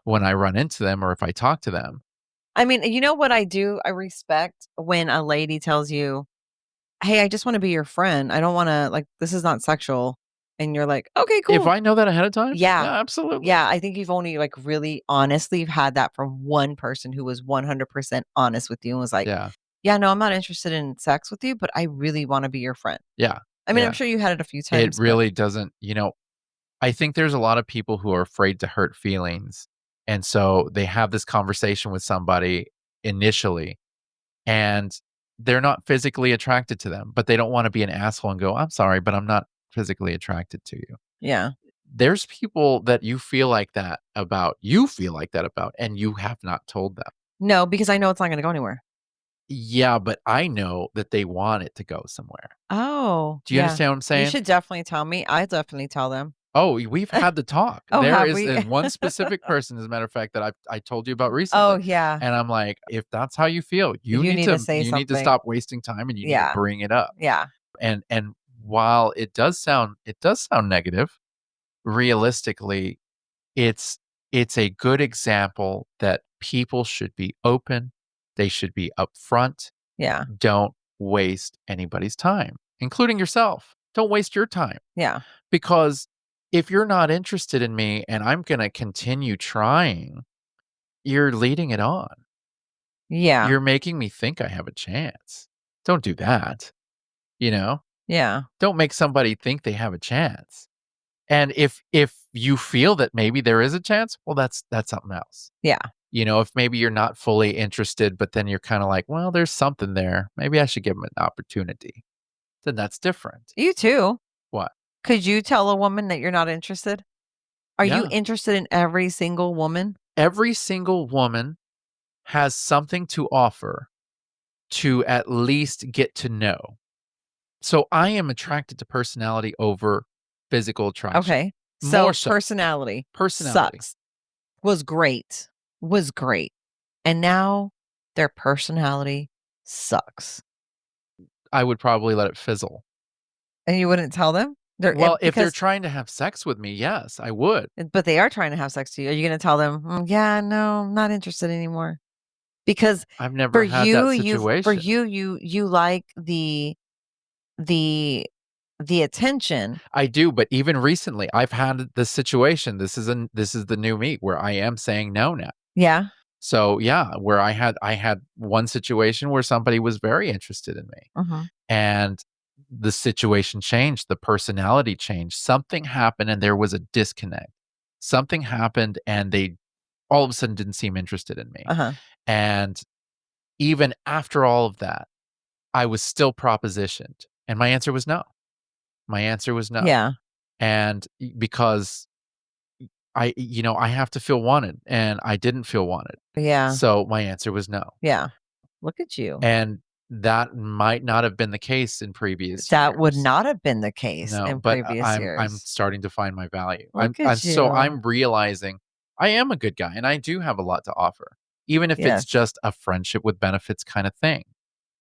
when I run into them or if I talk to them. I mean, you know what I do? I respect when a lady tells you, "Hey, I just wanna be your friend. I don't wanna like, this is not sexual." And you're like, "Okay, If cool." I know that ahead of time, Yeah. yeah, absolutely. Yeah, I think you've only, like, really honestly had that from one person who was 100% honest with you and was like, Yeah. "Yeah, no, I'm not interested in sex with you, but I really wanna be your friend." Yeah. I mean, I'm Yeah. sure you had it a few It times, but really doesn't, I think there's a lot of people who are afraid to hurt feelings. And so they have this conversation with somebody initially and they're not physically attracted to them, but they don't want to be an asshole and go, "I'm sorry, but I'm not physically attracted to you." yeah. There's people that you feel like that about, and you have not told them. No, because I know it's not gonna go anywhere. Yeah, but I know that they want it to go somewhere. Oh, Do you yeah. understand what I'm You saying? should definitely tell me. I definitely tell them. Oh, we've had the talk. Oh, There have is we? one specific person, as a matter of fact, that I told you about Oh, recently, yeah. and I'm like, "If that's how you feel, You need to say you need to something. stop wasting time and you need to Yeah. bring it up." Yeah. And while it does sound negative, realistically, it's it's a good example that people should be open, they should be upfront. Yeah. Don't waste anybody's time, including yourself. Don't waste your time. Yeah. Because if you're not interested in me and I'm gonna continue trying, you're leading it on. Yeah. You're making me think I have a chance. Don't do that, you know? Yeah. Don't make somebody think they have a chance. And if you feel that maybe there is a chance, well, that's something else. Yeah. You know, if maybe you're not fully interested, but then you're kinda like, "Well, there's something there. Maybe I should give 'em an opportunity." Then that's different. You too. What? Could you tell a woman that you're not interested? Are you Yeah. interested in every single woman? Every single woman has something to offer to at least get to know. So I am attracted to personality over physical attraction. Okay. More So so, personality personality. sucks. Was great. Was great. And now their personality sucks. I would probably let it fizzle. And you wouldn't tell them? Well, if they're Because trying to have sex with me, yes, I would. but they are trying to have sex to you. Are you gonna tell them, yeah, no, I'm not interested anymore? Because I've never had that situation. you like the the attention. I do, but even recently, I've had this situation. This is the new me where I am saying no now. Yeah. So, yeah, where I had one situation where somebody was very interested in me, Mhm. and the situation changed, the personality changed. Something happened and there was a disconnect. Something happened and they all of a sudden didn't seem interested in me. Uh-huh. And even after all of that, I was still propositioned, and my answer was no. My answer was no. Yeah. And because I have to feel wanted, and I didn't feel wanted. Yeah. So my answer was no. Yeah. Look at you. And that might not have been the case in previous That would years. not have been the case No, in but previous I'm years. starting to find my value. Look I'm at so you. I'm realizing I am a good guy and I do have a lot to offer, even if it's Yes. just a friendship with benefits kind of thing.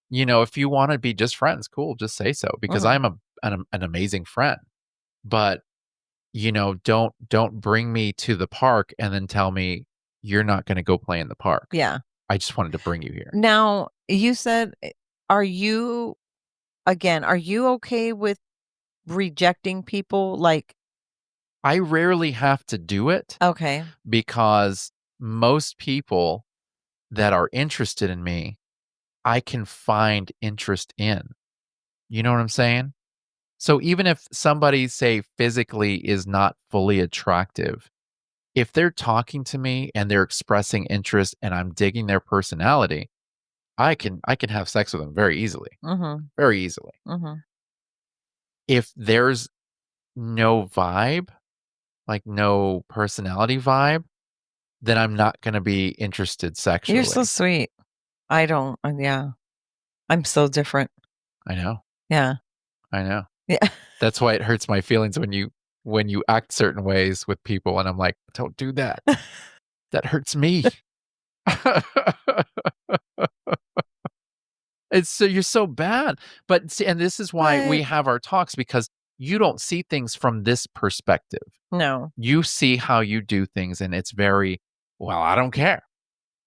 You know, if you want to be just friends, cool, just say so because Mhm. I'm an amazing friend. But don't bring me to the park and then tell me you're not going to go play in the park. Yeah. I just wanted to bring you here. Now, you said, are you again, are you okay with rejecting people? Like, I rarely have to do it okay. because most people that are interested in me, I can find interest in. You know what I'm saying? So even if somebody, say, physically is not fully attractive, if they're talking to me and they're expressing interest and I'm digging their personality, I can have sex with them very easily. Mhm. Very easily. Mhm. If there's no vibe, like no personality vibe, then I'm not gonna be interested You're so sexually. sweet. I don't yeah. I'm so different. I know. Yeah. I know. Yeah. That's why it hurts my feelings when you act certain ways with people and I'm like, "Don't do that. That hurts me." It's so you're so bad. But see, and this is why we But have our talks because you don't see things from this perspective. no. You see how you do things and it's very, "Well, I don't care,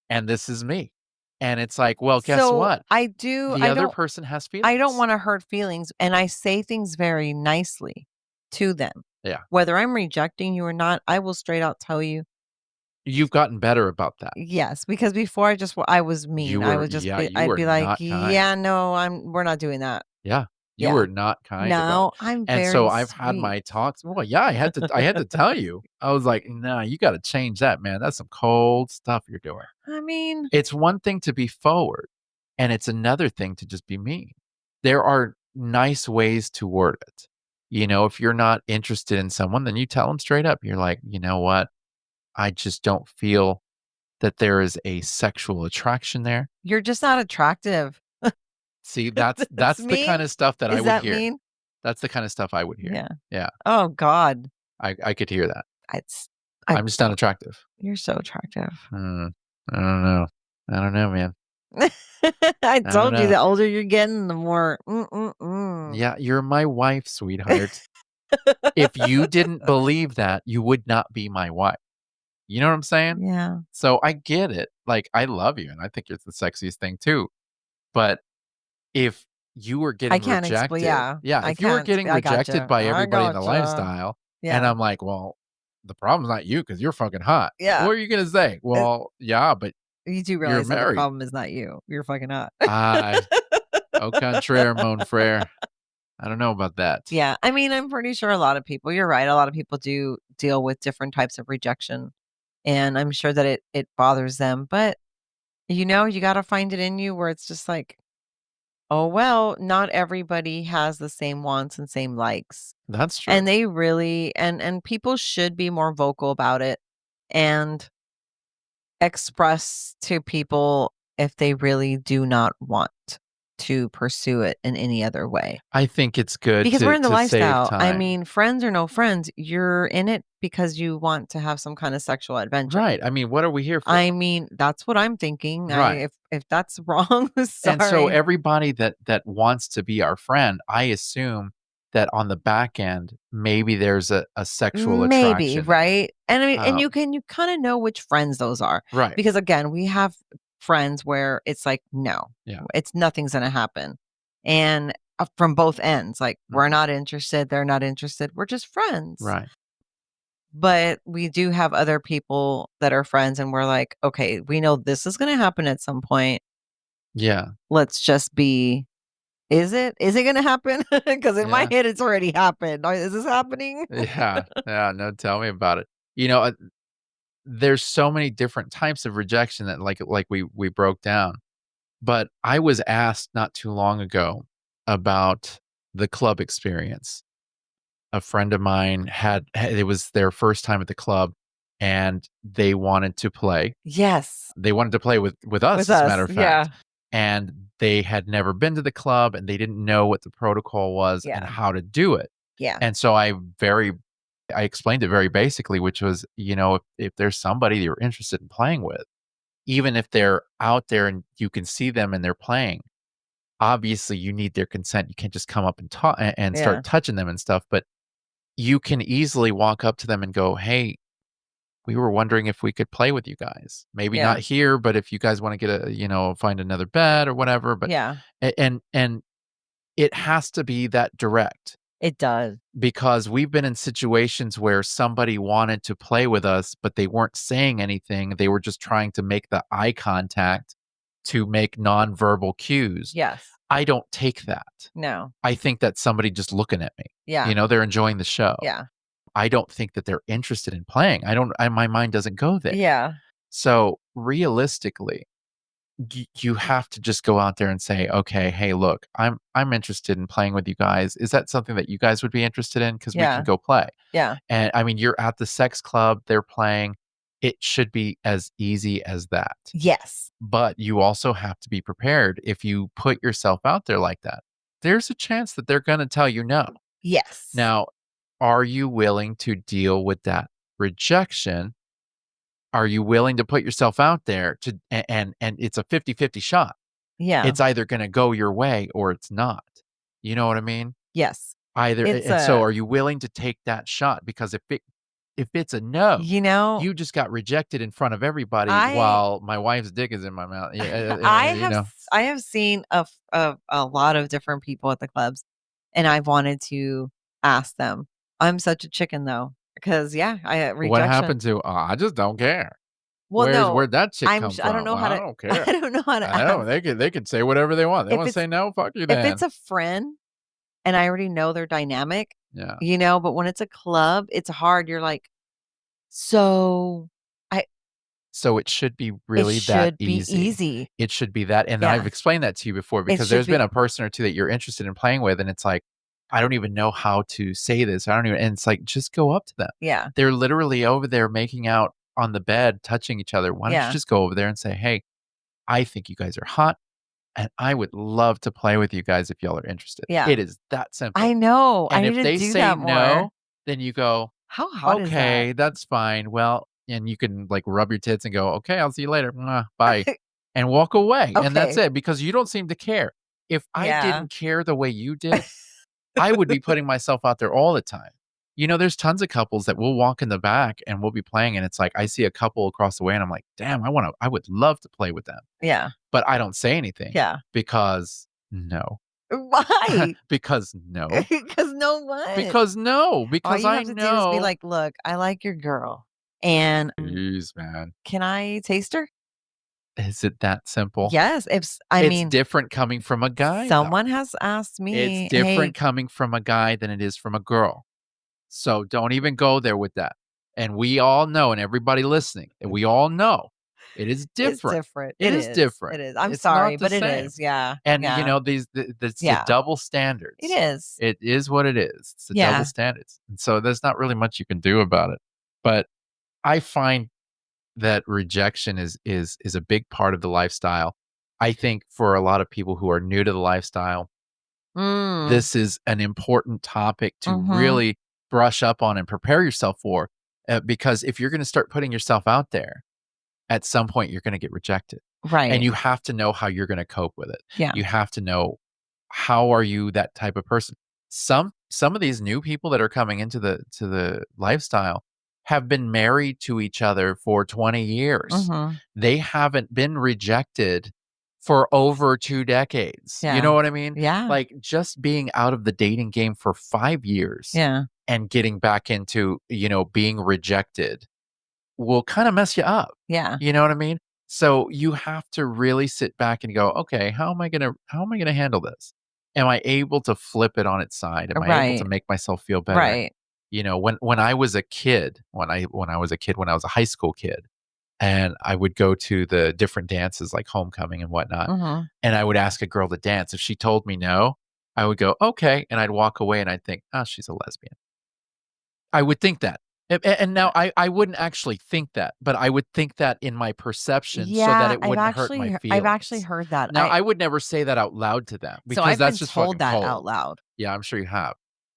and this is me." And it's like, "Well, guess So, what? The other person has I don't feelings." wanna hurt feelings, and I say things very nicely to them. Yeah. Whether I'm rejecting you or not, I will straight out tell you, You've gotten better about that. yes, because before I was mean. I would just be You I'd were be like, not kind. "Yeah, no, we're not doing that." Yeah, you Yeah. were not kind about it. Now I'm And so very I've had sweet. my talks well, yeah, I had to tell you. I was like, "Nah, you gotta change that, man. That's some cold stuff you're doing." I mean, It's one thing to be forward, and it's another thing to just be mean. There are nice ways to word it. You know, if you're not interested in someone, then you tell them straight up. You're like, "You know what? I just don't feel that there is a sexual attraction there." you're just not attractive. See, That's that's the mean? kind of stuff that I Is would that hear. mean? That's the kind of stuff I would hear. Yeah. Yeah, Oh god. I could hear that. It's I I'm just not attractive. You're so attractive. Hmm, I don't know. I don't know, man. I I don't told you know. the older you're getting, the more mm. Yeah, you're my wife, sweetheart. If you didn't believe that, you would not be my wife. You know what I'm saying? Yeah. So I get it. Like, I love you, and I think you're the sexiest thing too. But if you were I getting can't explain. rejected. Yeah, Yeah, I if you were can't. getting I rejected gotcha. by I everybody in the gotcha. lifestyle, and Yeah, I'm like, "Well, the problem's not you because 'cause you're fucking hot." yeah. What are you gonna say? It, "Well, yeah, but you do you're realize that the married." problem is not you. You're fucking hot. I Au contraire, mon frère. I don't know about that. Yeah, I mean, I'm pretty sure a lot of people. You're right. A lot of people do deal with different types of rejection, and I'm sure that it bothers them. But you got to find it in you where it's just like, oh well, not everybody has the same wants and same likes. That's true. And they really and people should be more vocal about it and express to people if they really do not want to pursue it in any other way. I think it's good Because we're in the to save lifestyle. I time. mean, friends or no friends, you're in it because you want to have some kind of sexual adventure. Right, I mean, what are we here for? I mean, that's what I'm thinking. I Right. if that's wrong, And so sorry. everybody that wants to be our friend, I assume that on the back end, maybe there's a sexual Maybe, attraction there. right? And I mean, and Um, you kind of know which friends those are. right. Because again, we have friends where it's like, no, Yeah. it's nothing's going to happen. And from both ends, like we're Mhm. not interested, they're not interested. We're just friends. Right. But we do have other people that are friends and we're like, okay, we know this is going to happen at some point. Yeah. Let's just be is it going to happen? Cuz in my Yeah. head it's already happened. Is this happening? Yeah. Yeah, no, tell me about it. You know, there's so many different types of rejection that like we broke down. But I was asked not too long ago about the club experience. A friend of mine had it was their first time at the club, and they wanted to play. Yes. They wanted to play with With us, as a matter us. of Yeah. fact, and they had never been to the club, and they didn't know what the protocol was and Yeah. how to do it. Yeah. And so I explained it very basically, which was, if there's somebody you're interested in playing with, even if they're out there and you can see them and they're playing, obviously you need their consent. You can't just come up and talk and Yeah. start touching them and stuff, but you can easily walk up to them and go, "Hey, we were wondering if we could play with you guys. Maybe not Yeah. here, but if you guys want to get find another bed or whatever." But Yeah. and it has to be that direct, It does. because we've been in situations where somebody wanted to play with us, but they weren't saying anything. They were just trying to make the eye contact to make nonverbal cues. Yes. I don't take that. No. I think that's somebody just looking at me. Yeah. They're enjoying the show. Yeah. I don't think that they're interested in playing. My mind doesn't go there. Yeah. So realistically, you have to just go out there and say, "Okay, hey, look, I'm interested in playing with you guys. Is that something that you guys would be interested in? Because we can Yeah. go play." Yeah. And I mean, you're at the sex club, they're playing. It should be as easy as that. Yes. But you also have to be prepared. If you put yourself out there like that, there's a chance that they're going to tell you no. Yes. Now, are you willing to deal with that rejection? Are you willing to put yourself out there and it's a 50-50 shot. Yeah. It's either going to go your way or it's not. You know what I mean? Yes. Either It's and so are you willing to take that shot? Because if it's a no, you know, you just got rejected in front of everybody I while my wife's dick is in my mouth. Yeah, I have seen a lot of different people at the clubs, and I've wanted to ask them. I'm such a chicken though, because yeah, I what rejection. happened to, I just don't care. Well, no, Where'd that chick come I don't from? know Well, how I to don't care. I don't know how to I know ask. they could say whatever they want. They If want to it's say no, fuck you if it's then. a friend and I already know their dynamic, Yeah. but when it's a club, it's hard. You're like, so I So it should be it really that should be easy. easy. It should be that, and I've Yeah. explained that to you before, It because should there's been be a person or two that you're interested in playing with, and it's like, I don't even know how to say this. I don't even, and it's like, just go up to them. yeah. They're literally over there making out on the bed, touching each other. Why don't you Yeah. just go over there and say, "Hey, I think you guys are hot, and I would love to play with you guys if y'all are interested." Yeah. It is that I simple. know. I And need if to they do say that more. no, then you go, How hot is that? "Okay, that's fine. Well," and you can, like, rub your tits and go, "Okay, I'll see you later. Mwah, bye," and walk away, and that's Okay. it, because you don't seem to care. If I Yeah. didn't care the way you did, I would be putting myself out there all the time. There's tons of couples that will walk in the back and we'll be playing, and it's like, I see a couple across the way and I'm like, "Damn, I would love to play with them." Yeah. But I don't say anything Yeah. because no. Why? Because no. Because no what? Because no. All Because you I have to do is be know. like, "Look, I like your girl, and Jeez, man. can I taste her?" Is it that simple? Yes, I It's mean, different coming from a guy, though. someone has asked It's me, different "Hey." coming from a guy than it is from a girl. So don't even go there with that. And we all know, and everybody listening, and we all know it is It's different. different. It It is is. different. It is. I'm It's not sorry, the but it same. is. Yeah. And you Yeah. know, it's the Yeah. double It standards. is. It is what it is. It's the double Yeah. standards. And so there's not really much you can do about it. But I find that rejection is a big part of the lifestyle. I think for a lot of people who are new to the lifestyle, Mm. this is an important topic to Mhm. really brush up on and prepare yourself for, because if you're going to start putting yourself out there, at some point you're going to get rejected, and Right. you have to know how you're going to cope with it. Yeah. You have to know, how are you that type of person. Some of these new people that are coming into the lifestyle have been married to each other for 20 years. Mhm. They haven't been rejected for over 2 decades. You know Yeah. what I mean? Yeah. Like, just being out of the dating game for 5 years Yeah. and getting back into, being rejected will kinda mess you up. Yeah. You know what I mean? So, you have to really sit back and go, "Okay, how am I gonna handle this? Am I able to flip it on its side? Am I able to Right. make myself feel better?" Right. When I was a kid, when I was a high school kid, and I would go to the different dances like homecoming and whatnot, Mhm. and I would ask a girl to dance. If she told me no, I would go, "Okay," and I'd walk away and I'd think, "Oh, she's a lesbian." I would think that. And now I wouldn't actually think that, but I would think that in my perception so that Yeah, it wouldn't hurt my I've actually feelings. heard that. Now, I would never say that out loud to them So because I've that's been just told fucking that out cold. loud. Yeah, I'm sure you have.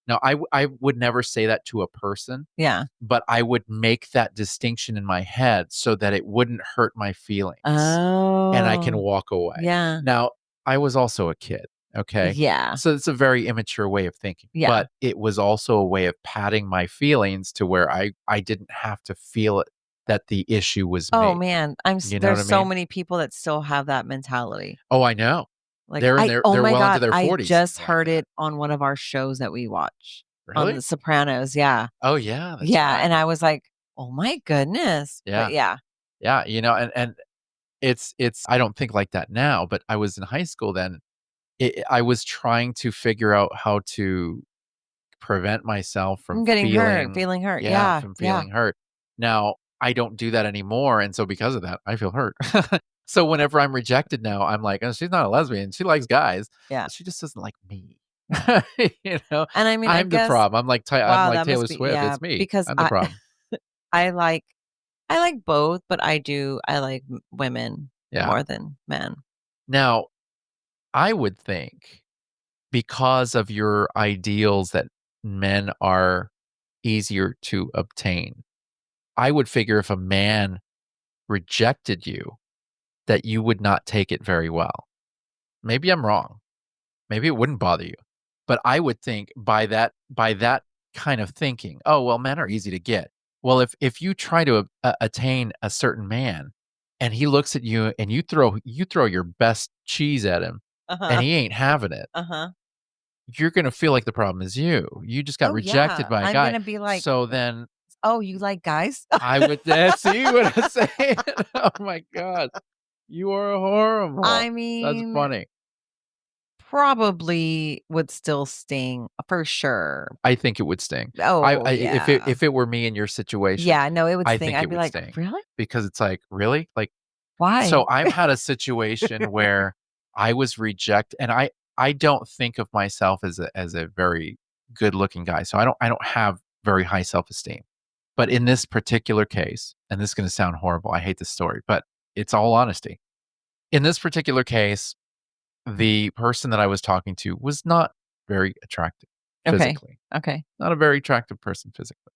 Now, I would never say that to a person, Yeah. but I would make that distinction in my head so that it wouldn't hurt my feelings and I can Oh. walk away. Yeah. Now, I was also a kid, okay? Yeah. So it's a very immature way of thinking, Yeah. but it was also a way of padding my feelings to where I didn't have to feel it, that the issue was Oh, me. man. You know what There's I so mean? many people that still have that mentality. Oh, I know. Like, They're in their oh they're my well into god, their I 40s just like heard that. it on one of our shows that we watch on Really? The Sopranos. Yeah. Oh, yeah, that's Yeah, right. and I was like, "Oh my goodness." But Yeah. yeah. Yeah, and it's I don't think like that now, but I was in high school then. I was trying to figure out how to prevent myself from I'm getting hurt, feeling hurt. Yeah. from Yeah. feeling hurt. Now, I don't do that anymore, and so because of that, I feel hurt. So whenever I'm rejected now, I'm like, "Oh, she's not a lesbian. She likes guys. Yeah. She just doesn't like me." Yeah. You know? And I mean, I I'm the guess problem. I'm wow, like that must Taylor be Swift. yeah, It's me. because I'm the problem. I like I like both, but I like women Yeah. more than men. Now, I would think because of your ideals that men are easier to obtain, I would figure if a man rejected you, that you would not take it very well. Maybe I'm wrong. Maybe it wouldn't bother you. But I would think by that kind of thinking, "Oh, well, men are easy to get." Well, if you try to attain a certain man and he looks at you and you throw your best cheese at him and Uh-huh. he ain't having it, Uh-huh. you're gonna feel like the problem is you. You just got Oh, rejected yeah. by a I'm guy. gonna be like, So then "Oh, you like guys?" I would see what I'm saying? Oh my god. You are horrible. I That's mean, funny. probably would still sting for sure. I think it would sting. Oh, If yeah. it were me in your situation, Yeah, no, it would I sting. think I'd it be would like, sting "Really? because it's like, "Really?" Like, so Why?" I've had a situation where I was rejected, and I don't think of myself as a very good-looking guy, so I don't have very high self-esteem. But in this particular case, and this is gonna sound horrible, I hate this story, but it's all honesty. In this particular case, the person that I was talking to was not very attractive Okay. physically. Okay. Not a very attractive person physically.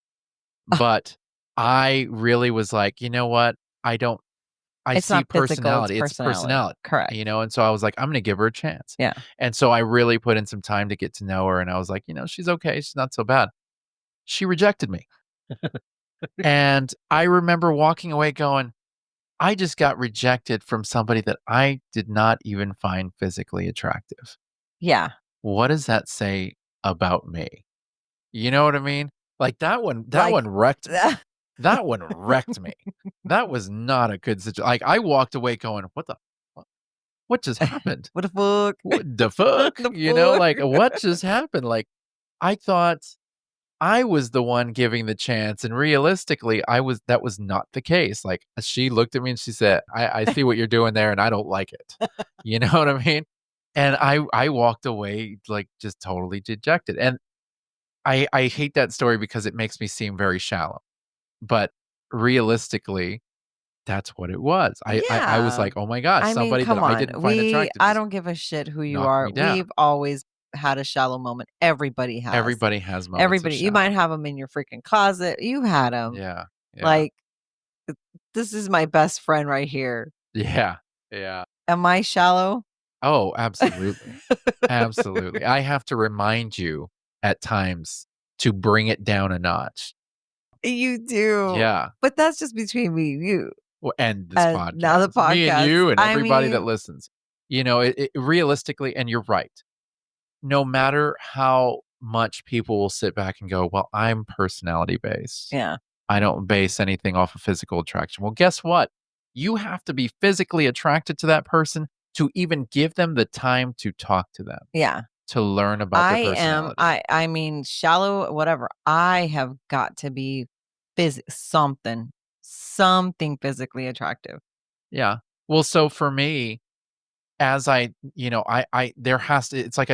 Ugh, But I really was like, "You know what? I it's see not physical, it's personality. It's personality. personality." Correct. And so I was like, "I'm gonna give her a chance." Yeah. And so I really put in some time to get to know her, and I was like, "She's okay. She's not so bad." She rejected me. And I remember walking away going, "I just got rejected from somebody that I did not even find physically attractive." Yeah. what does that say about me? You know what I mean? Like that one Like wrecked me. That one wrecked me. That was not a good situation. Like I walked away going, what just happened? what the fuck? What the fuck? The You know, fuck? like what just happened? Like I thought I was the one giving the chance, and realistically, that was not the case. Like she looked at me and she said, I see what you're doing there and I don't like it. You know what I mean? And I walked away like just totally dejected. And I hate that story because it makes me seem very shallow. But realistically, that's what it was. I was Yeah. like, "Oh my gosh, I mean, somebody that come I on. didn't find attractive I just don't give a shit who you knocked are. me down." We've always had a shallow moment. Everybody has. Everybody has moments of Everybody. You might shallow. have them in your freaking closet. You had them. Yeah. Yeah. Like, this is my best friend right here. Yeah. Yeah. Am I shallow? Oh, absolutely. Absolutely. I have to remind you at times to bring it down a notch. You do. Yeah. But that's just between me and you. Well, and this And now the podcast. Me and podcast. you and I everybody that mean, listens. You know, it realistically, and you're right. No matter how much people will sit back and go, "Well, I'm personality based. yeah. I don't base anything off of physical attraction." Well, guess what? You have to be physically attracted to that person to even give them the time to talk to them, Yeah. to learn about their personality. I mean, shallow, whatever. I have got to be something physically attractive. Yeah. Well, so for me, as I there has to, it's like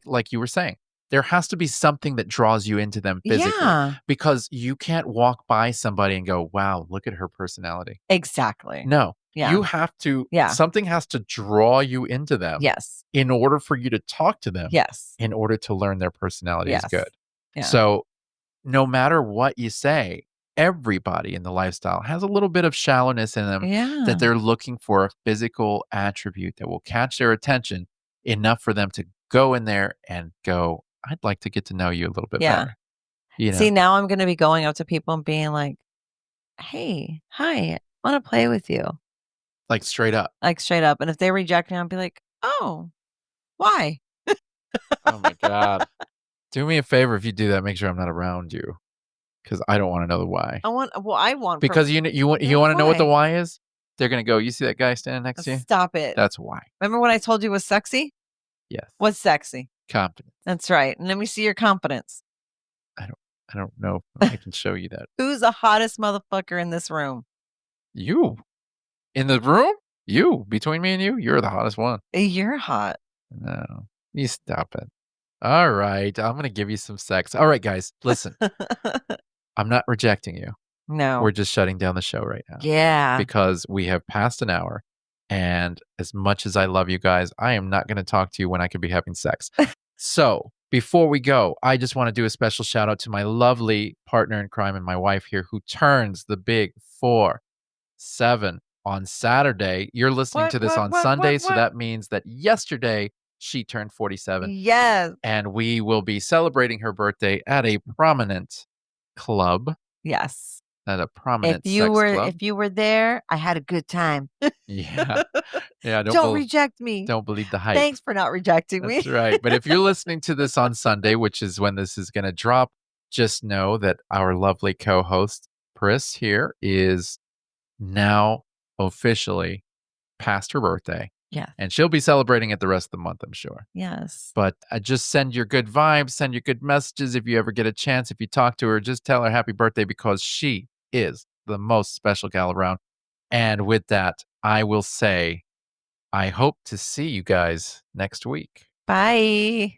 like you were saying, there has to be something that draws you into them physically, Yeah. because you can't walk by somebody and go, "Wow, look at her personality." Exactly. No, Yeah. you have to, Yeah. something has to draw you into them Yes. in order for you to talk to them, Yes. in order to learn their personality is Yes. good. Yeah. So no matter what you say, everybody in the lifestyle has a little bit of shallowness in them, Yeah. that they're looking for a physical attribute that will catch their attention enough for them to go in there and go, "I'd like to get to know you a little bit Yeah. better." You See, know, now I'm gonna be going up to people and being like, "Hey, hi, I wanna play with you." like straight up. Like, straight up, and if they reject me, I'll be like, "Oh, why?" Oh my God. Do me a favor if you do that, make sure I'm not around you, because I don't want to know the why. I want from Because you no, want to know what the why? why is? They're gonna go, "You see that guy standing next to you? Stop it. That's why." Remember when I told you was sexy? Yes. What's sexy? Confidence. That's right, and let me see your confidence. I don't I don't know if I can show you that. Who's the hottest motherfucker in this room? You in the room? You, between me and you, you're the hottest one. You're hot. No, you stop it. All right, I'm gonna give you some sex. All right, guys, listen. I'm not rejecting you. No. We're just shutting down the show right now Yeah. because we have passed an hour. And as much as I love you guys, I am not going to talk to you when I could be having sex. So before we go, I just want to do a special shout out to my lovely partner in crime and my wife here, who turns the big 4-7 on Saturday. You're listening to this on Sunday. So that means that yesterday she turned 47. Yes. And we will be celebrating her birthday at a prominent club. Yes. At a prominent sex club. If you were there, I had a good time. Yeah. Yeah, Don't reject me. don't believe the hype. Thanks for not rejecting me. That's right. But if you're listening to this on Sunday, which is when this is gonna drop, just know that our lovely co-host, Pris, here, is now officially past her birthday. Yes. And she'll be celebrating it the rest of the month, I'm sure. Yes. But just send your good vibes, send your good messages. If you ever get a chance, if you talk to her, just tell her happy birthday, because she is the most special gal around. And with that, I will say, I hope to see you guys next week. Bye.